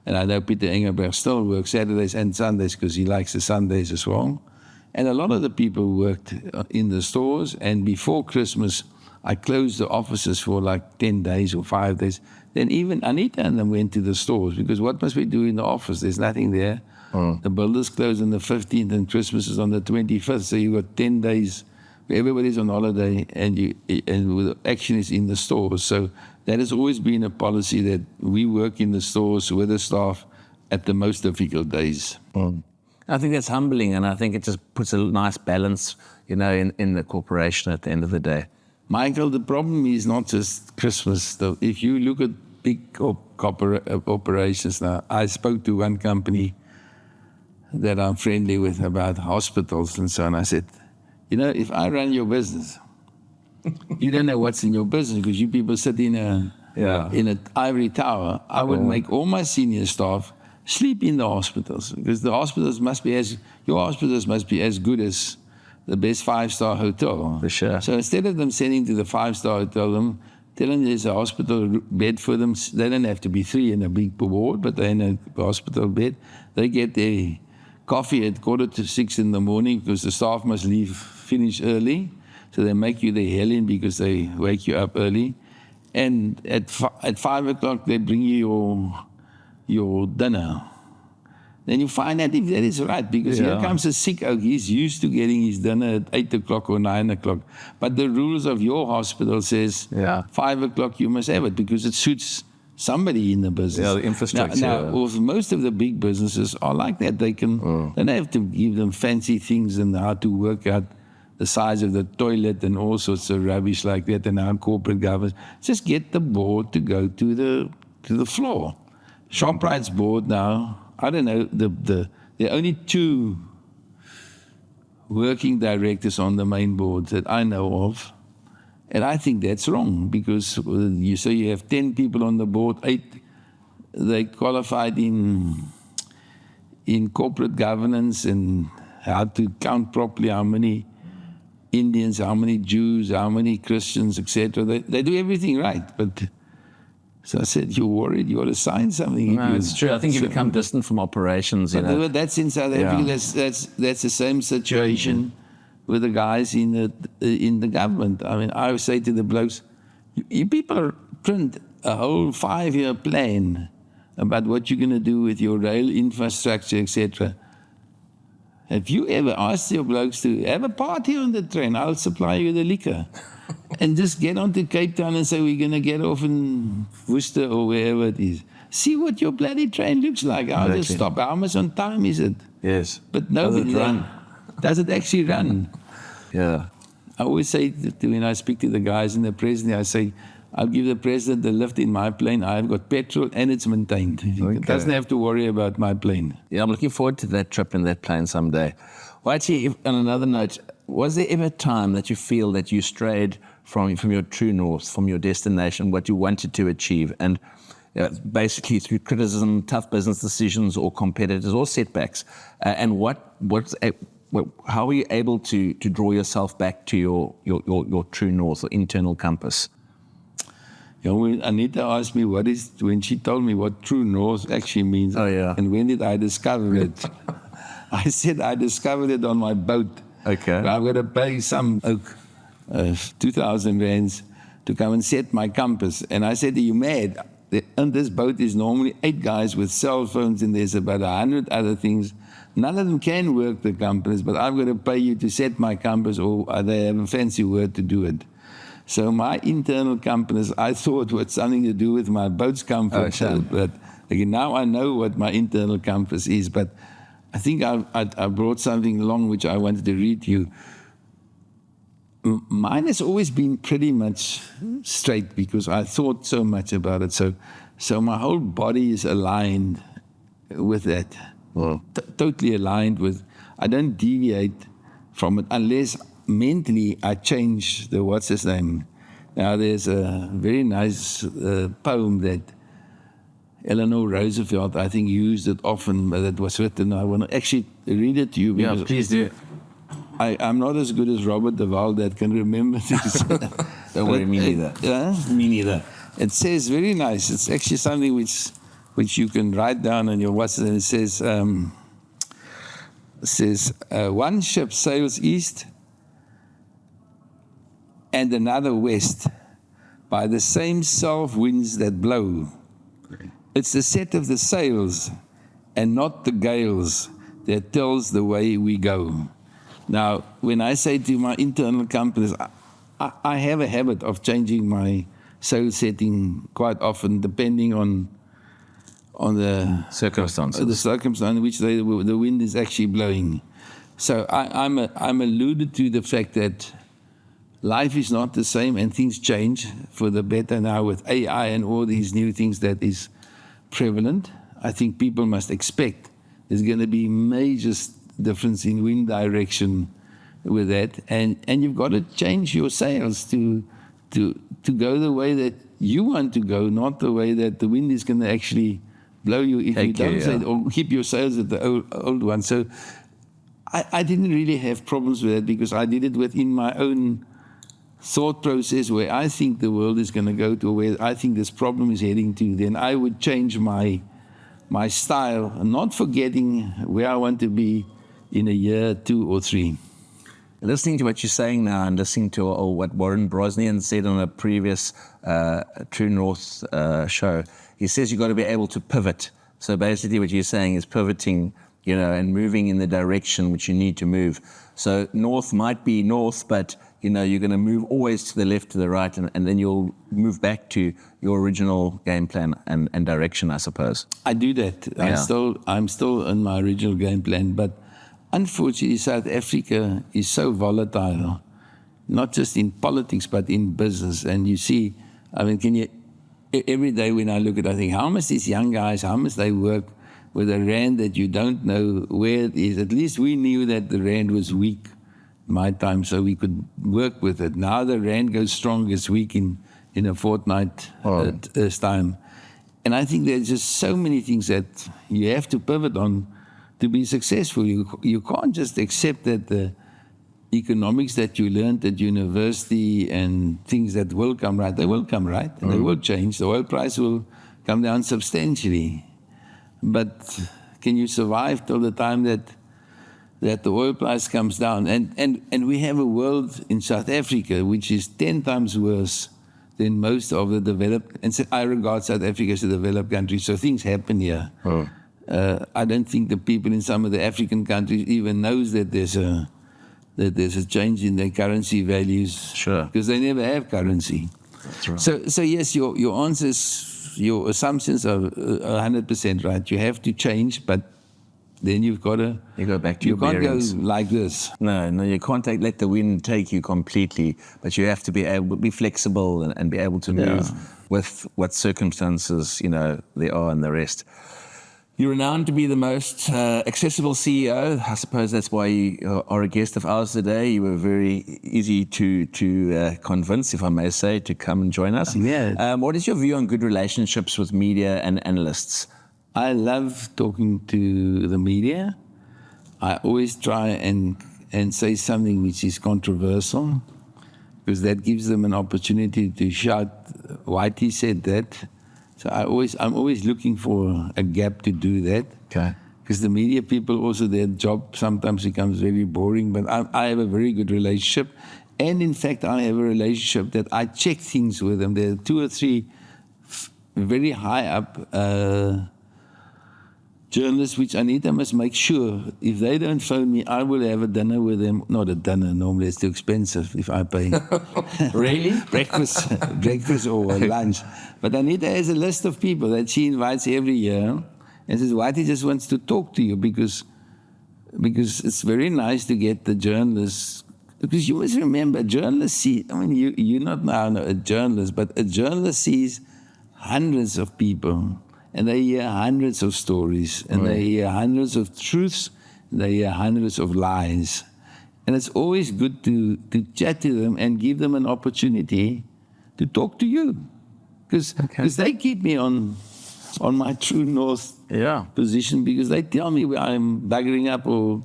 and I know Peter Engelberg still works Saturdays and Sundays because he likes the Sundays as well. And a lot of the people worked in the stores, and before Christmas, I closed the offices for like 10 days or 5 days. Then even Anita and them went to the stores because what must we do in the office? There's nothing there. The builders close on the 15th and Christmas is on the 25th, so you've got 10 days. Everybody's on holiday, and the action is in the stores. So that has always been a policy that we work in the stores with the staff at the most difficult days. I think that's humbling, and I think it just puts a nice balance, in the corporation at the end of the day. Michael, the problem is not just Christmas. If you look at big operations now, I spoke to one company that I'm friendly with about hospitals and so on. I said, if I run your business, you don't know what's in your business because you people sit in an ivory tower. I would make all my senior staff sleep in the hospitals because your hospitals must be as good as the best 5-star hotel. For sure. So instead of them sending to the 5-star hotel, tell them there's a hospital bed for them. They don't have to be 3 in a big ward, but they're in a hospital bed. They get their coffee at 5:45 in the morning because the staff must finish early. So they make you the hell in because they wake you up early. And at 5 o'clock, they bring you your dinner. Then you find out if that is right, because here comes a sick oak. He's used to getting his dinner at 8 o'clock or 9 o'clock. But the rules of your hospital says 5 o'clock you must have it because it suits somebody in the business. Yeah, the infrastructure. Now most of the big businesses are like that. They don't have to give them fancy things and how to work out the size of the toilet and all sorts of rubbish like that and how corporate governance. Just get the board to go to the floor. Shoprite's board now, I don't know, there are only 2 working directors on the main board that I know of. And I think that's wrong because you have 10 people on the board, 8 they qualified in corporate governance and how to count properly how many Indians, how many Jews, how many Christians, etc. They do everything right, but so I said, you're worried, you ought to sign something. No, it's true. I think you become distant from operations. But that's in South Africa. That's the same situation with the guys in the government. I mean, I would say to the blokes, you people print a whole 5-year plan about what you're going to do with your rail infrastructure, etc. Have you ever asked your blokes to have a party on the train? I'll supply you the liquor. And just get on to Cape Town and say, we're going to get off in Worcester or wherever it is. See what your bloody train looks like. I'll just stop. How much on time is it? Yes. But nobody does it actually run? Yeah. I always say when I speak to the guys in the president, I say, I'll give the president the lift in my plane. I've got petrol and it's maintained. He doesn't have to worry about my plane. Yeah, I'm looking forward to that trip in that plane someday. Whitey, on another note, was there ever a time that you feel that you strayed from your true north, from your destination, what you wanted to achieve, and basically through criticism, tough business decisions, or competitors, or setbacks? And how were you able to draw yourself back to your true north or internal compass? When Anita asked me when she told me what true north actually means, and when did I discover it? I said I discovered it on my boat. Okay. I've got to pay some oak 2,000 rands to come and set my compass. And I said, are you mad? On this boat is normally 8 guys with cell phones, and there's about 100 other things. None of them can work the compass, but I've got to pay you to set my compass, or they have a fancy word to do it. So my internal compass, I thought, was something to do with my boat's compass. But again, now I know what my internal compass is. But I think I brought something along which I wanted to read to you. Mine has always been pretty much straight because I thought so much about it. So my whole body is aligned with that. Well, totally aligned with. I don't deviate from it unless mentally I change the what's his name. Now there's a very nice poem that Eleanor Roosevelt, I think, used it often, but it was written. I want to actually read it to you. Yeah, please do. I'm not as good as Robert Duval that can remember this. Don't worry, me neither. Me neither. It says very nice. It's actually something which you can write down on your what's it. It says one ship sails east and another west by the same south winds that blow. It's the set of the sails and not the gales that tells the way we go. Now, when I say to my internal companies, I have a habit of changing my sail setting quite often, depending on the circumstances. The circumstance in which the wind is actually blowing. So I'm alluded to the fact that life is not the same and things change for the better now with AI and all these new things that is prevalent. I think people must expect there's going to be major difference in wind direction with that, and you've got to change your sails to go the way that you want to go, not the way that the wind is going to actually blow you if you don't say it, or keep your sails at the old one. So I didn't really have problems with that because I did it within my own thought process where I think the world is going to go to, where I think this problem is heading to. Then I would change my style, not forgetting where I want to be in a year, 2 or 3. Listening to what you're saying now and listening to what Warren Brosnan said on a previous True North show, he says you've got to be able to pivot. So basically what you're saying is pivoting, and moving in the direction which you need to move. So north might be north, but, you're going to move always to the left, to the right, and then you'll move back to your original game plan and direction, I suppose. I do that. Yeah. I'm still in my original game plan, but unfortunately, South Africa is so volatile, not just in politics, but in business. And you see, every day when I look at it, I think, how must these young guys, how must they work with a rand that you don't know where it is? At least we knew that the rand was weak my time, so we could work with it. Now the rand goes strong this week in a fortnight time. And I think there's just so many things that you have to pivot on to be successful. You can't just accept that the economics that you learned at university and things that will come right, they will come right, and they will change. The oil price will come down substantially. But can you survive till the time that the oil price comes down? And we have a world in South Africa which is 10 times worse than most of the developed, and so I regard South Africa as a developed country, so things happen here. I don't think the people in some of the African countries even knows that there's a change in their currency values. Sure. Because they never have currency. That's right. So yes, your answers, your assumptions are 100% right. You have to change, but then you go back to your bearings. You can't go like this. No, you can't let the wind take you completely, but you have to be able to be flexible and be able to move with what circumstances, there are and the rest. You're renowned to be the most accessible CEO. I suppose that's why you are a guest of ours today. You were very easy to convince, if I may say, to come and join us. Yeah. What is your view on good relationships with media and analysts? I love talking to the media. I always try and say something which is controversial, because that gives them an opportunity to shout, Whitey said that. So I'm always looking for a gap to do that. Okay. Because the media people also, their job sometimes becomes very boring, but I have a very good relationship. And in fact, I have a relationship that I check things with them. There are 2 or 3 very high up journalists which I must make sure if they don't phone me, I will have a dinner with them. Not a dinner, normally it's too expensive if I pay. Really? breakfast or lunch. But Anita has a list of people that she invites every year and says, Whitey just wants to talk to you because it's very nice to get the journalists Because you must remember, journalists see, you're not now a journalist, but a journalist sees hundreds of people, and they hear hundreds of stories, and they hear hundreds of truths, and they hear hundreds of lies. And it's always good to chat to them and give them an opportunity to talk to you. Because they keep me on my true north position, because they tell me where I'm buggering up or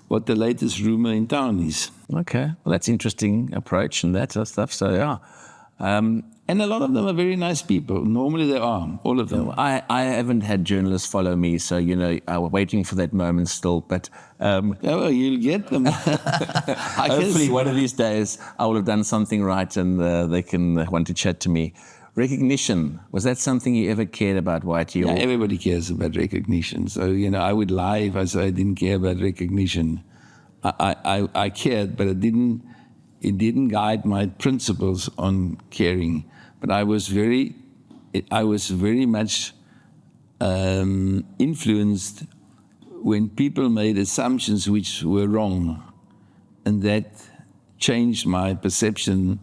what the latest rumor in town is. Okay, well, that's interesting approach and that sort of stuff. So, yeah. And a lot of them are very nice people. Normally they are, all of them. I haven't had journalists follow me, so, I'm waiting for that moment still. But you'll get them. Hopefully one of these days I will have done something right and they can want to chat to me. Recognition, was that something you ever cared about, Whitey? Yeah, everybody cares about recognition. So, I would lie if I said I didn't care about recognition. I cared, but it didn't guide my principles on caring. But I was very much influenced when people made assumptions which were wrong, and that changed my perception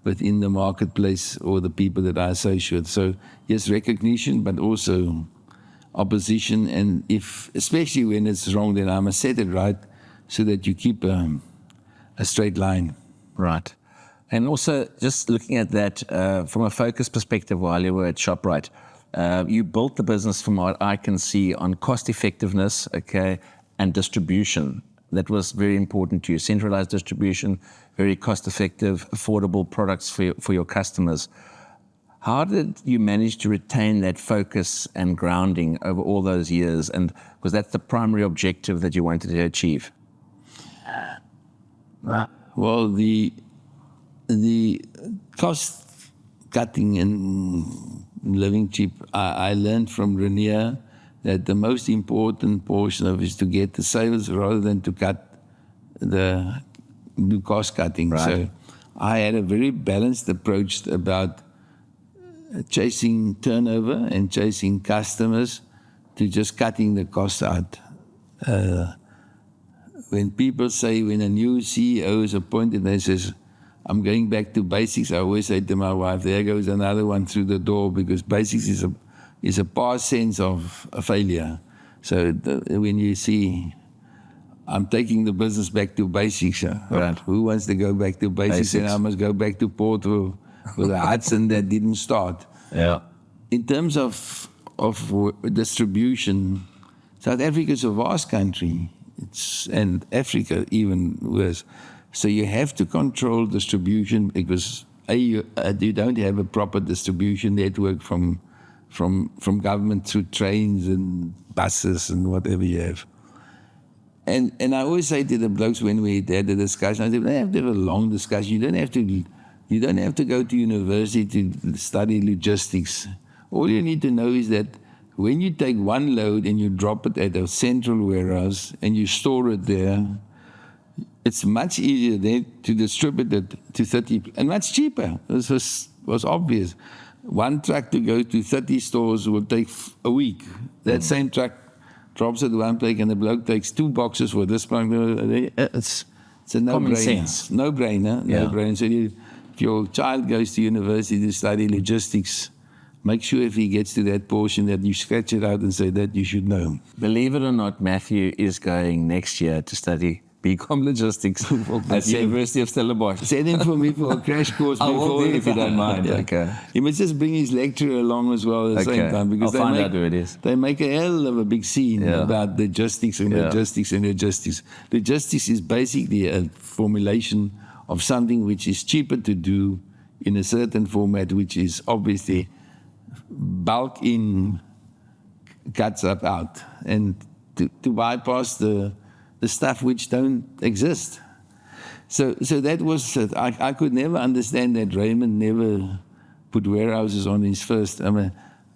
within the marketplace or the people that I associate. So yes, recognition, but also opposition. And especially when it's wrong, then I must set it right so that you keep a straight line. Right. And also just looking at that from a focus perspective while you were at Shoprite, you built the business from what I can see on cost effectiveness, and distribution. That was very important to you. Centralized distribution, very cost-effective, affordable products for your customers. How did you manage to retain that focus and grounding over all those years? And was that the primary objective that you wanted to achieve? Well, the cost cutting and living cheap, I learned from Rainier that the most important portion of it is to get the sales rather than to do cost cutting. Right. So I had a very balanced approach about chasing turnover and chasing customers to just cutting the cost out. When people say, when a new CEO is appointed, they says, I'm going back to basics, I always say to my wife, there goes another one through the door, because basics is a past sense of a failure. So when you see, I'm taking the business back to basics, right. Who wants to go back to basics? And I must go back to Porterville with a Hudson that didn't start. Yeah. In terms of distribution, South Africa is a vast country, and Africa even worse. So you have to control distribution, because you don't have a proper distribution network from government through trains and buses and whatever you have. And I always say to the blokes when we had the discussion, I said, we don't have to have a long discussion. You don't have to go to university to study logistics. All you need to know is that when you take one load and you drop it at a central warehouse and you store it there, it's much easier then to distribute it to 30, and much cheaper. This was obvious. One truck to go to 30 stores will take a week. That same truck drops at one place, and the bloke takes 2 boxes for this one. It's a no-brainer. No-brainer. So if your child goes to university to study logistics, make sure if he gets to that portion that you scratch it out and say that you should know. Believe it or not, Matthew is going next year to study BCom logistics at the University of Stellenbosch. Send him for me for a crash course. I will do, if you don't mind. Yeah. Okay. He must just bring his lecturer along as well at the same time, because I'll find out who it is. They make a hell of a big scene about logistics and logistics and logistics. Logistics is basically a formulation of something which is cheaper to do in a certain format, which is obviously bulk in, cuts up out, and to bypass the stuff which don't exist. So that was, I could never understand that Raymond never put warehouses on his first.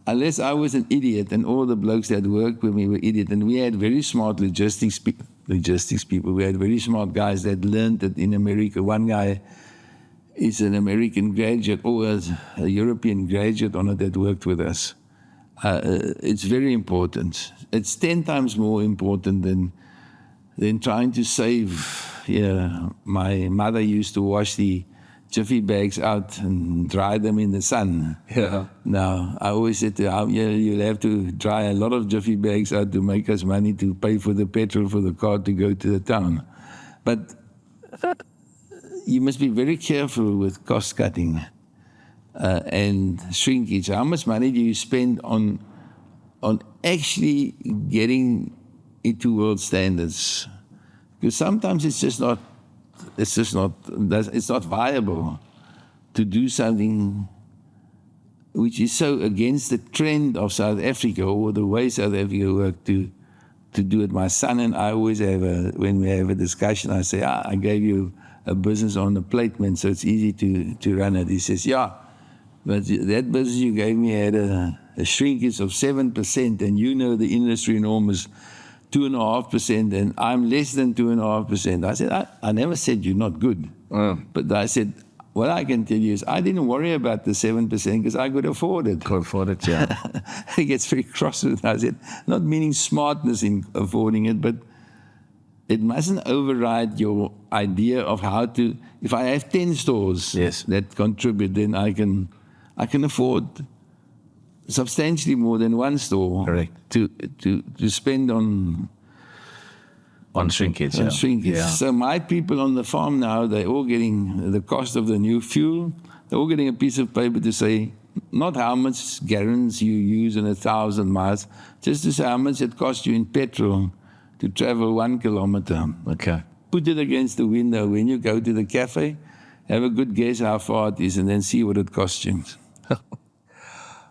Unless I was an idiot and all the blokes that worked with me were idiots. And we had very smart logistics people. We had very smart guys that learned that in America. One guy is an American graduate or a European graduate on it that worked with us. It's very important. It's 10 times more important than trying to save my mother used to wash the jiffy bags out and dry them in the sun. Yeah. Now, I always said to her, you'll have to dry a lot of jiffy bags out to make us money to pay for the petrol for the car to go to the town. But you must be very careful with cost cutting and shrinkage. How much money do you spend on actually getting into world standards? Because sometimes it's not viable to do something which is so against the trend of South Africa or the way South Africa worked to do it. My son and I always when we have a discussion, I say, I gave you a business on the plate, man, so it's easy to run it. He says, yeah, but that business you gave me had a shrinkage of 7%, and you know the industry norm is 2.5%, and I'm less than 2.5%. I said, I never said you're not good. But I said, what I can tell you is I didn't worry about the 7% because I could afford it. Could afford it, yeah. He gets very cross with it. I said, not meaning smartness in affording it, but it mustn't override your idea of how to, if I have 10 stores that contribute, then I can afford substantially more than one store. Correct. To spend on shrinkage. On shrinkage. Yeah. So my people on the farm now, they're all getting the cost of the new fuel. They're all getting a piece of paper to say not how much gallons you use in 1,000 miles, just to say how much it costs you in petrol to travel 1 kilometer. Okay. Put it against the window when you go to the cafe. Have a good guess how far it is, and then see what it costs you.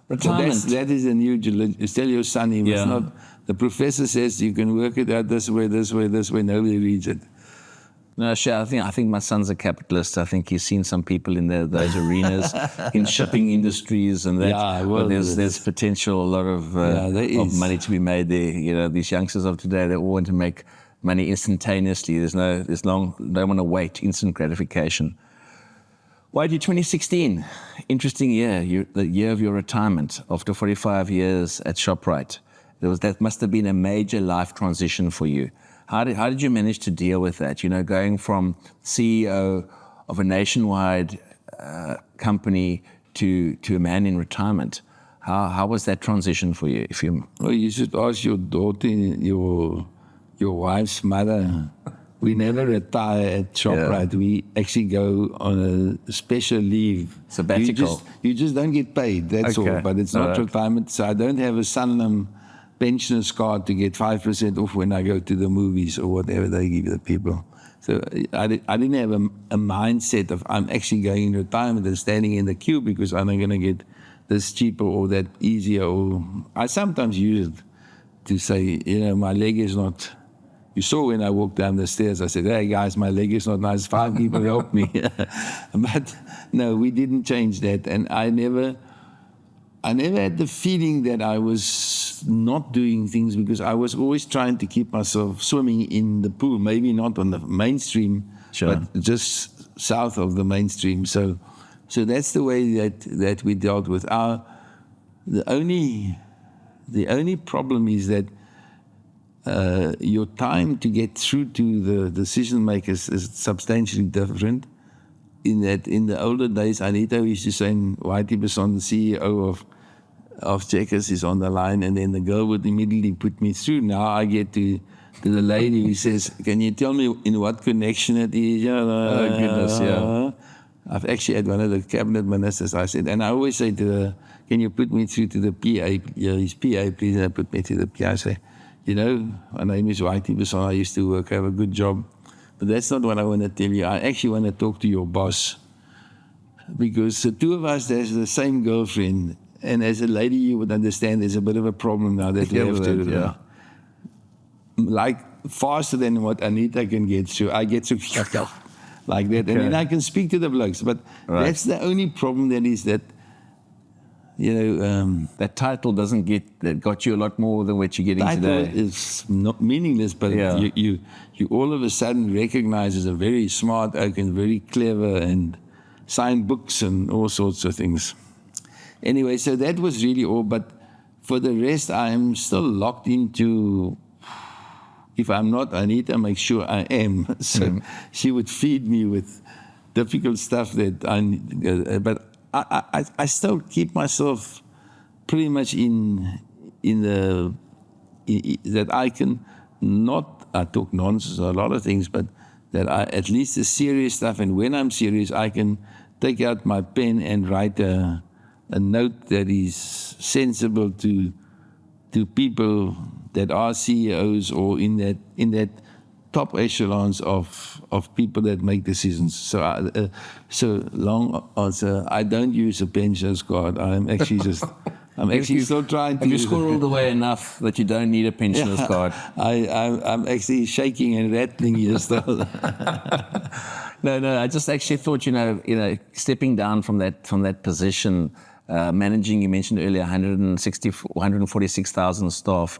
Retirement. So that is a new. Tell your son he must not. The professor says you can work it out this way, this way, this way. Nobody reads it. No, sure. I think my son's a capitalist. I think he's seen some people in those arenas, in shipping industries, and that. Yeah, well, there's potential, a lot of money to be made there. You know, these youngsters of today, they all want to make money instantaneously. They don't want to wait. Instant gratification. Whitey, 2016, interesting year. The year of your retirement after 45 years at Shoprite. That must have been a major life transition for you. How did you manage to deal with that? You know, going from CEO of a nationwide company to a man in retirement. How was that transition for you? Well, you should ask your daughter, your wife's mother. We never retire at Shoprite. Yeah. We actually go on a special leave. Sabbatical. You just don't get paid, that's all. But it's not retirement. So I don't have a Sanlam pensioner's card to get 5% off when I go to the movies or whatever they give the people. So I didn't have a mindset of I'm actually going in retirement and standing in the queue because I'm not going to get this cheaper or that easier. Or I sometimes use it to say, my leg is not... You saw when I walked down the stairs, I said, hey guys, my leg is not nice. 5 people help me. But no, we didn't change that. And I never had the feeling that I was not doing things because I was always trying to keep myself swimming in the pool, maybe not on the mainstream, but just south of the mainstream. So that's the way that we dealt with. The only problem is that your time to get through to the decision makers is substantially different. In the older days, Anita used to say, Whitey Basson, the CEO of Checkers, is on the line, and then the girl would immediately put me through. Now I get to the lady who says, can you tell me in what connection it is? Oh, goodness, yeah. I've actually had one of the cabinet ministers, I said, and I always say to her, can you put me through to the PA? Yeah, his PA, please, and I put me to the PA. I say, my name is Whitey Basson, I used to work, I have a good job. But that's not what I want to tell you. I actually want to talk to your boss. Because the two of us, there's the same girlfriend. And as a lady, you would understand there's a bit of a problem now that we have to... like, faster than what Anita can get through. I get through like that. Okay. And then I can speak to the blokes. But that's the only problem that is that... that title that got you a lot more than what you're getting today. Title is not meaningless, but you all of a sudden recognize as a very smart oak and very clever and sign books and all sorts of things. Anyway, so that was really all. But for the rest, I am still locked into if I'm not, I need to make sure I am. So she would feed me with difficult stuff that but I still keep myself pretty much in that I can not, I talk nonsense, a lot of things, but that I, at least the serious stuff, and when I'm serious, I can take out my pen and write a note that is sensible to people that are CEOs or in that top echelons of people that make decisions. So so long answer, I don't use a pensions card. I'm actually still trying to. Have you squirreled away enough that you don't need a pensioner's card? I'm actually shaking and rattling here still. No. I just actually thought, stepping down from that position, managing, you mentioned earlier, 146,000 staff,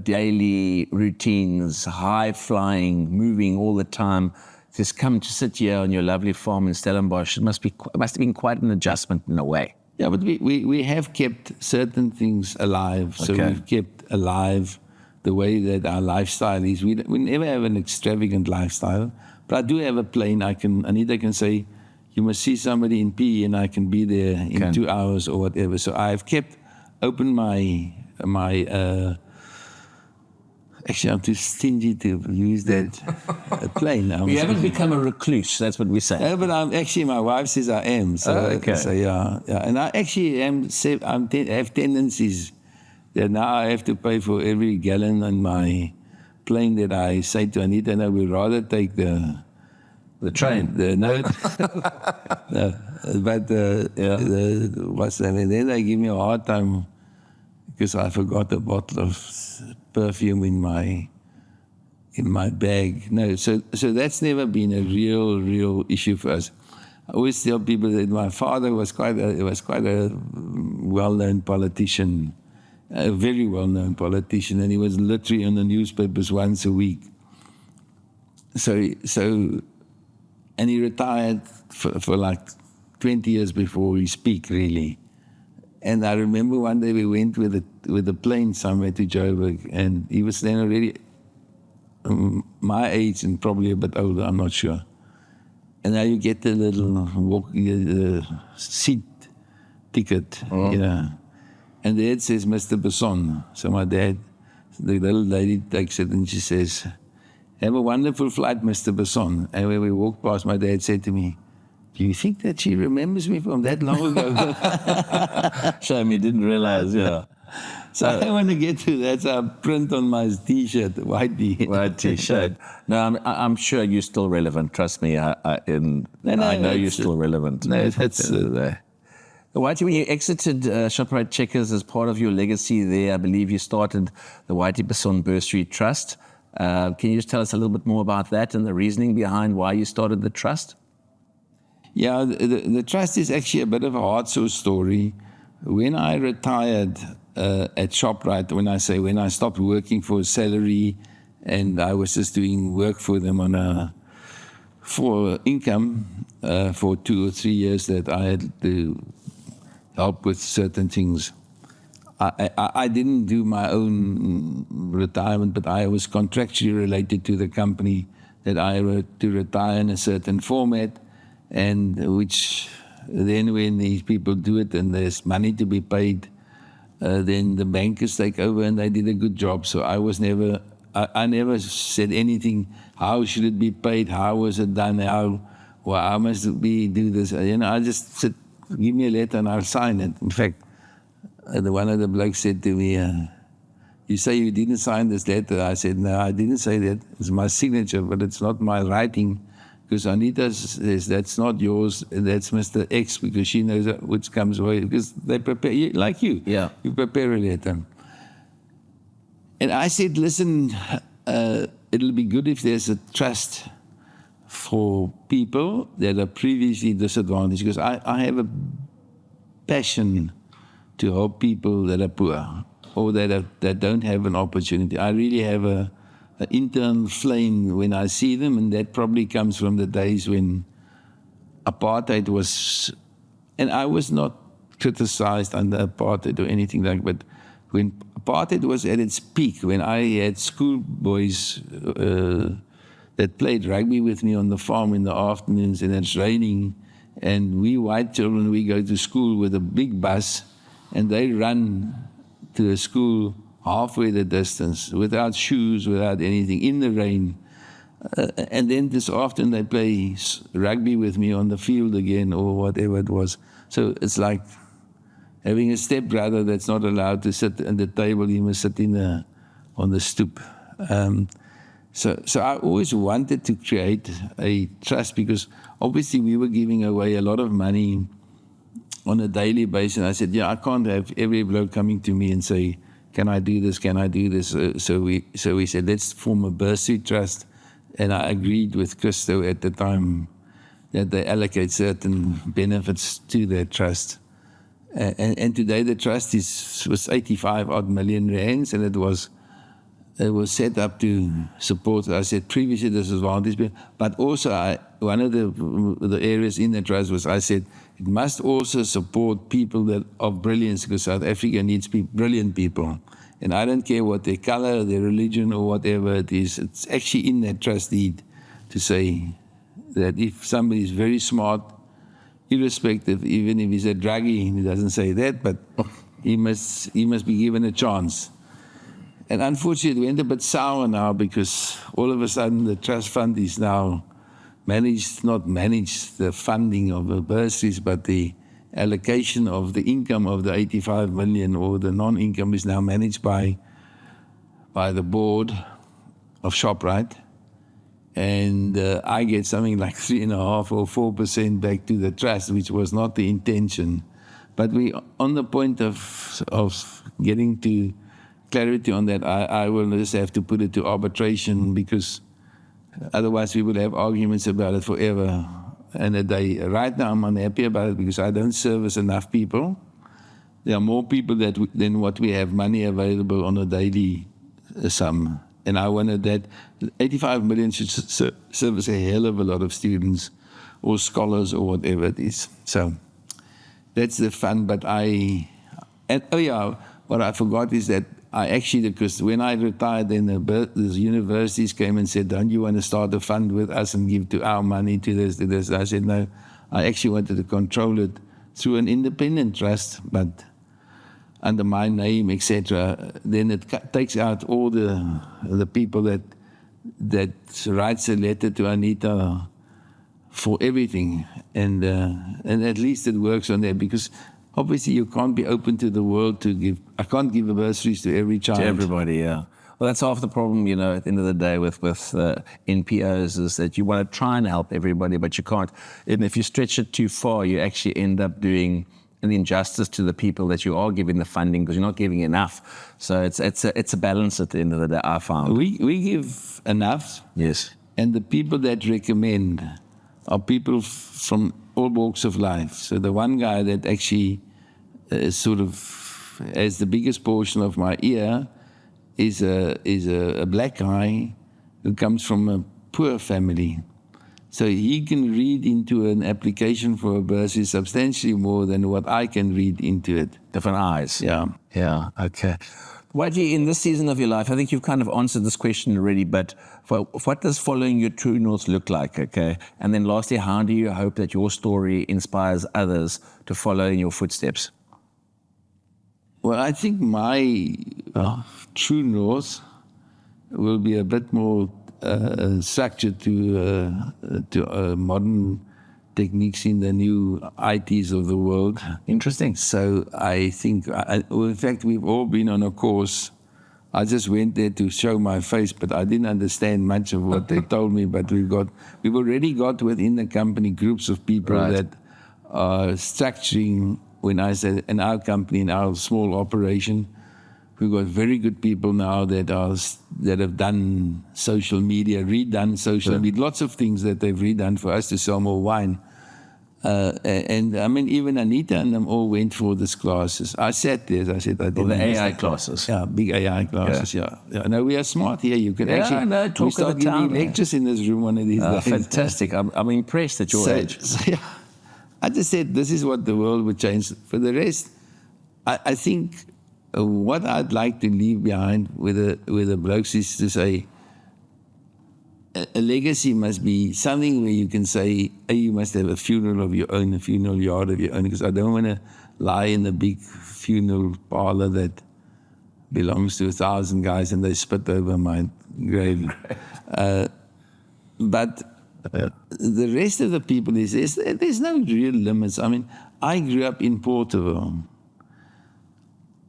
daily routines, high flying, moving all the time. Just come to sit here on your lovely farm in Stellenbosch. It must have been quite an adjustment in a way. Yeah, but we have kept certain things alive. So we've kept alive the way that our lifestyle is. We never have an extravagant lifestyle, but I do have a plane. Anita can say, you must see somebody in PE, and I can be there in 2 hours or whatever. So I've kept open my actually, I'm too stingy to use that plane. You haven't become a recluse, that's what we say. No, but my wife says I am. So, so yeah. And I actually have tendencies that now I have to pay for every gallon on my plane that I say to Anita, no, we'd rather take the train. What's that? And then they give me a hard time because I forgot a bottle of perfume in my bag. No, so that's never been a real issue for us. I always tell people that my father was quite a well-known politician, a very well-known politician, and he was literally in the newspapers once a week. And he retired for like 20 years before his peak, really. And I remember one day we went with a plane somewhere to Joburg, and he was then already my age and probably a bit older, I'm not sure. And now you get the little seat ticket, and there it says Mr. Basson. So my dad, the little lady takes it and she says, have a wonderful flight, Mr. Basson. And when we walked past, my dad said to me, do you think that she remembers me from that long ago? Shame you didn't realize, yeah. So I want to get to that. So I print on my T-shirt, Whitey. White T-shirt. No, I'm sure you're still relevant. Trust me. I know you're still relevant. No, that's... Whitey, when you exited Shoprite Checkers as part of your legacy there, I believe you started the Whitey Basson Bursary Trust. Can you just tell us a little bit more about that and the reasoning behind why you started the trust? Yeah, the trust is actually a bit of a heart sore story. When I retired at Shoprite, when I stopped working for a salary and I was just doing work for them for income for 2 or 3 years that I had to help with certain things. I didn't do my own retirement, but I was contractually related to the company that I were to retire in a certain format, and which then when these people do it and there's money to be paid, then the bankers take over and they did a good job. So I never said anything, how should it be paid, how was it done, how must we do this? I just said, give me a letter and I'll sign it. In fact, one of the blokes said to me, you say you didn't sign this letter. I said, no, I didn't say that. It's my signature, but it's not my writing. Because Anita says, that's not yours, that's Mr. X, because she knows which comes away. Because they prepare, like you. Yeah. You prepare a letter. And I said, listen, it'll be good if there's a trust for people that are previously disadvantaged. Because I have a passion to help people that are poor or that don't have an opportunity. I really have an internal flame when I see them, and that probably comes from the days when apartheid was, and I was not criticized under apartheid or anything like that, but when apartheid was at its peak, when I had schoolboys that played rugby with me on the farm in the afternoons, and it's raining, and we white children, we go to school with a big bus, and they run to a school halfway the distance, without shoes, without anything, in the rain. And then this afternoon they play rugby with me on the field again, or whatever it was. So it's like having a stepbrother that's not allowed to sit at the table, he must sit on the stoop. So I always wanted to create a trust, because obviously we were giving away a lot of money on a daily basis. And I said, I can't have every bloke coming to me and say, can I do this, can I do this? So we said, let's form a bursary trust. And I agreed with Christo at the time that they allocate certain benefits to their trust. And today the trust was 85 odd million rands, and it was set up to support, I said previously, disadvantaged, but also one of the areas in the trust was, I said, it must also support people that of brilliance, because South Africa needs brilliant people. And I don't care what their color, their religion, or whatever it is. It's actually in that trust deed to say that if somebody is very smart, irrespective, even if he's a druggie, he doesn't say that, but he must be given a chance. And unfortunately, it went a bit sour now, because all of a sudden the trust fund is now not managed the funding of the bursaries, but the allocation of the income of the 85 million or the non-income is now managed by the board of Shoprite. And I get something like 3.5% or 4% back to the trust, which was not the intention. But we on the point of getting to clarity on that, I will just have to put it to arbitration, because otherwise we will have arguments about it forever and a day. Right now I'm unhappy about it, because I don't service enough people. There are more people than what we have money available on a daily sum. And I wanted that 85 million should service a hell of a lot of students or scholars or whatever it is. So that's the fun. But what I forgot is that I actually, because when I retired, then the universities came and said, don't you want to start a fund with us and give to our money to this, to this? I said, no, I actually wanted to control it through an independent trust, but under my name, etc. Then it takes out all the people that writes a letter to Anita for everything. And at least it works on that, because obviously you can't be open to the world to give. I can't give bursaries to every child. To everybody, yeah. Well, that's half the problem, at the end of the day with NPOs, is that you want to try and help everybody, but you can't. And if you stretch it too far, you actually end up doing an injustice to the people that you are giving the funding, because you're not giving enough. So it's a balance at the end of the day, I found. We give enough. Yes. And the people that recommend are people from all walks of life. So the one guy that actually sort of has the biggest portion of my ear is a black guy who comes from a poor family. So he can read into an application for a bursary substantially more than what I can read into it. Different eyes. Yeah. Yeah, okay. Whitey, in this season of your life, I think you've kind of answered this question already, but what does following your true north look like, okay? And then lastly, how do you hope that your story inspires others to follow in your footsteps? Well, I think my true north will be a bit more structured to modern techniques in the new ITs of the world. Interesting. So I think, in fact, we've all been on a course. I just went there to show my face, but I didn't understand much of what they told me. But we've already got within the company groups of people that are structuring. When I said in our company, in our small operation, we've got very good people now that have done social media, redone social media, lots of things that they've redone for us to sell more wine. And I mean, even Anita and them all went for these classes. I sat there, I said, I didn't. The AI classes. Yeah, big AI classes, yeah. No, we are smart here. You can we start giving lectures in this room one of these days. Fantastic. I'm impressed at your age. So, yeah, I just said, this is what the world would change. For the rest, I think what I'd like to leave behind with the blokes is to say, a legacy must be something where you can say, you must have a funeral of your own, a funeral yard of your own, because I don't want to lie in a big funeral parlor that belongs to 1,000 guys and they spit over my grave. But the rest of the people, there's no real limits. I mean, I grew up in Porterville.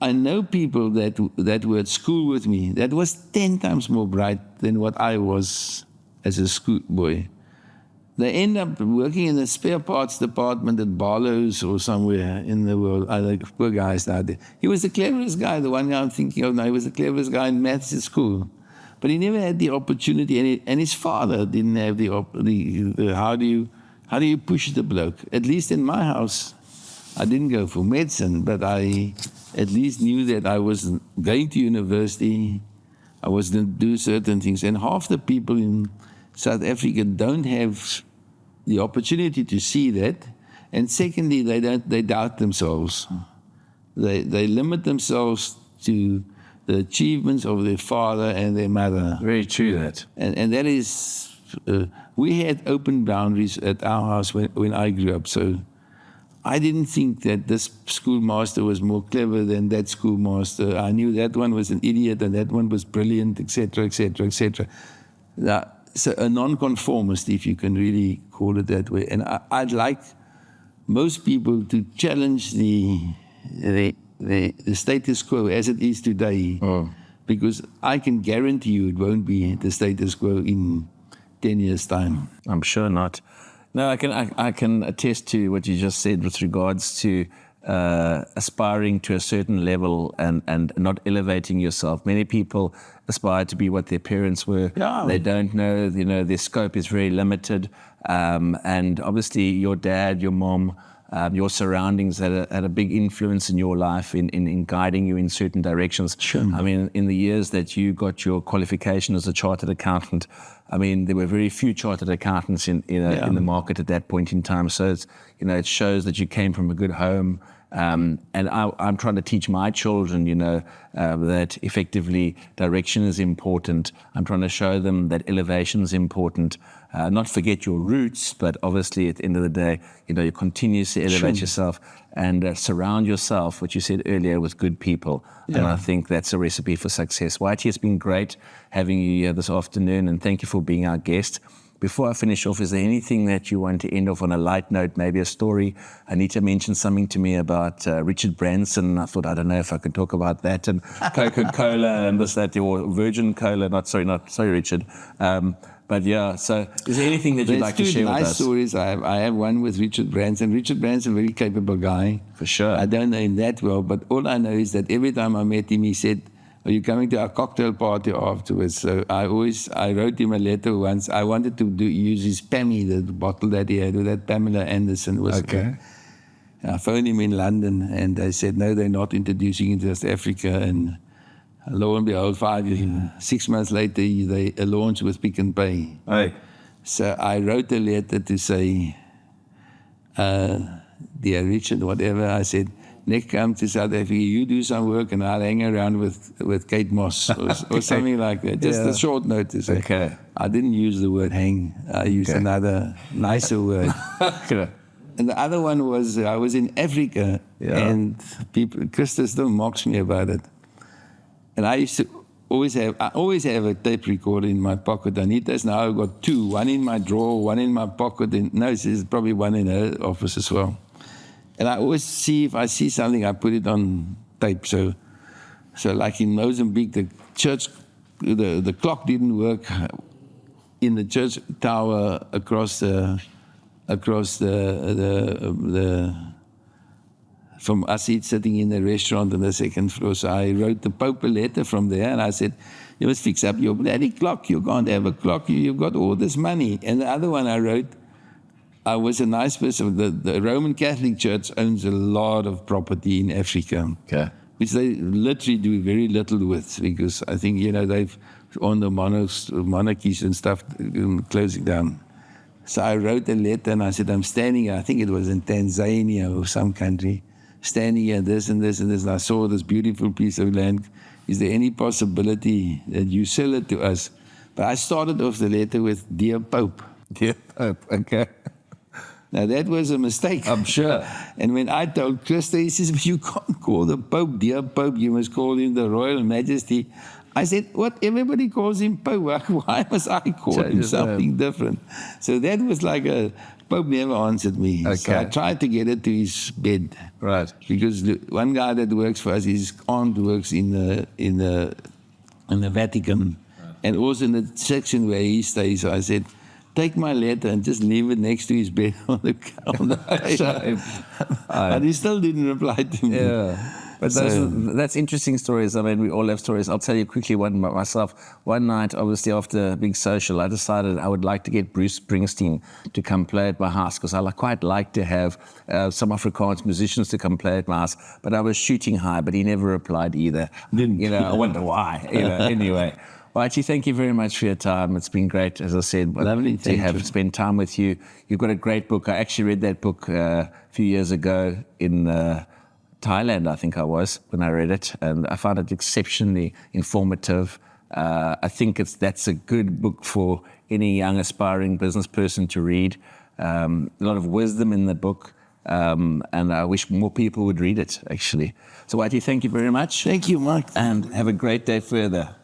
I know people that were at school with me that was 10 times more bright than what I was as a schoolboy. They end up working in the spare parts department at Barlow's or somewhere in the world. Poor guys out there. He was the cleverest guy, the one guy I'm thinking of now. He was the cleverest guy in maths at school. But he never had the opportunity, and his father didn't have the how do you push the bloke? At least in my house, I didn't go for medicine, but I at least knew that I was going to university. I was going to do certain things. And half the people in South Africa don't have the opportunity to see that. And secondly, they doubt themselves. They limit themselves to the achievements of their father and their mother. Very true, that. And that is, we had open boundaries at our house when I grew up. So I didn't think that this schoolmaster was more clever than that schoolmaster. I knew that one was an idiot and that one was brilliant, etc., etc., etc. So a nonconformist, if you can really call it that way. And I'd like most people to challenge the status quo as it is today, because I can guarantee you it won't be the status quo in 10 years' time. I'm sure not. No, I can attest to what you just said with regards to aspiring to a certain level and not elevating yourself. Many people aspire to be what their parents were. Yeah. They don't know, their scope is very limited. And obviously your dad, your mom, your surroundings had a big influence in your life in guiding you in certain directions. Sure. I mean, in the years that you got your qualification as a chartered accountant, I mean, there were very few chartered accountants in the market at that point in time. So it shows that you came from a good home. And I'm trying to teach my children, that effectively direction is important. I'm trying to show them that elevation is important. Not forget your roots, but obviously at the end of the day, you continuously elevate yourself and surround yourself, what you said earlier, with good people. Yeah. And I think that's a recipe for success. Whitey, it's been great having you here this afternoon, and thank you for being our guest. Before I finish off, is there anything that you want to end off on a light note, maybe a story? Anita mentioned something to me about Richard Branson. I thought, I don't know if I could talk about that, and Coca-Cola and this, that, or Virgin Cola. Sorry, Richard. But yeah, so is there anything that you'd like to share with us? Nice stories. I have one with Richard Branson. Richard Branson, a very capable guy. For sure. I don't know him that well, but all I know is that every time I met him, he said, "Are you coming to our cocktail party afterwards?" So I wrote him a letter once. I wanted to use his Pammy, the bottle that he had with that Pamela Anderson. Okay. I phoned him in London, and they said, no, they're not introducing it to South Africa. And lo and behold, 6 months later, they launched with Pick and Pay. Hey. So I wrote a letter to say, dear Richard, whatever, I said, next come to South Africa, you do some work and I'll hang around with Kate Moss or something like that. Just a short note to say. Okay. I didn't use the word hang. I used another nicer word. And the other one was, I was in Africa and Krista still mocks me about it. And I used to always have a tape recorder in my pocket. Anita's now I've got two, one in my drawer, one in my pocket. And no, there's probably one in her office as well. And I always see, if I see something, I put it on tape. So like in Mozambique, the church, the clock didn't work in the church tower across the from us sitting in the restaurant on the second floor. So I wrote the Pope a letter from there, and I said, you must fix up your bloody clock. You can't have a clock. You've got all this money. And the other one I wrote, I was a nice person. The Roman Catholic Church owns a lot of property in Africa, which they literally do very little with, because I think, they've on the monarchies and stuff closing down. So I wrote a letter and I said, I'm standing here, I think it was in Tanzania or some country, standing here, this and this and this, and I saw this beautiful piece of land. Is there any possibility that you sell it to us? But I started off the letter with, Dear Pope. Dear Pope, okay. Now, that was a mistake. I'm sure. And when I told Krista, he says, but you can't call the Pope Dear Pope. You must call him the Royal Majesty. I said, what? Everybody calls him Pope. Why must I call him something different? So that was like Pope never answered me. Okay. So I tried to get it to his bed. Right. Because one guy that works for us, his aunt works in the Vatican. Right. And also in the section where he stays. So I said, take my letter and just leave it next to his bed on the But he still didn't reply to me. Yeah. But that's interesting stories. I mean, we all have stories. I'll tell you quickly one about myself. One night, obviously after a big social, I decided I would like to get Bruce Springsteen to come play at my house because I quite like to have some Afrikaans musicians to come play at my house. But I was shooting high, but he never replied either. I wonder why. Anyway. Whitey, thank you very much for your time. It's been great, as I said. Lovely to have spent time with you. You've got a great book. I actually read that book a few years ago in Thailand, I think I was, when I read it. And I found it exceptionally informative. I think that's a good book for any young aspiring business person to read. A lot of wisdom in the book. And I wish more people would read it, actually. So, Whitey, thank you very much. Thank you, Mike. And have a great day further.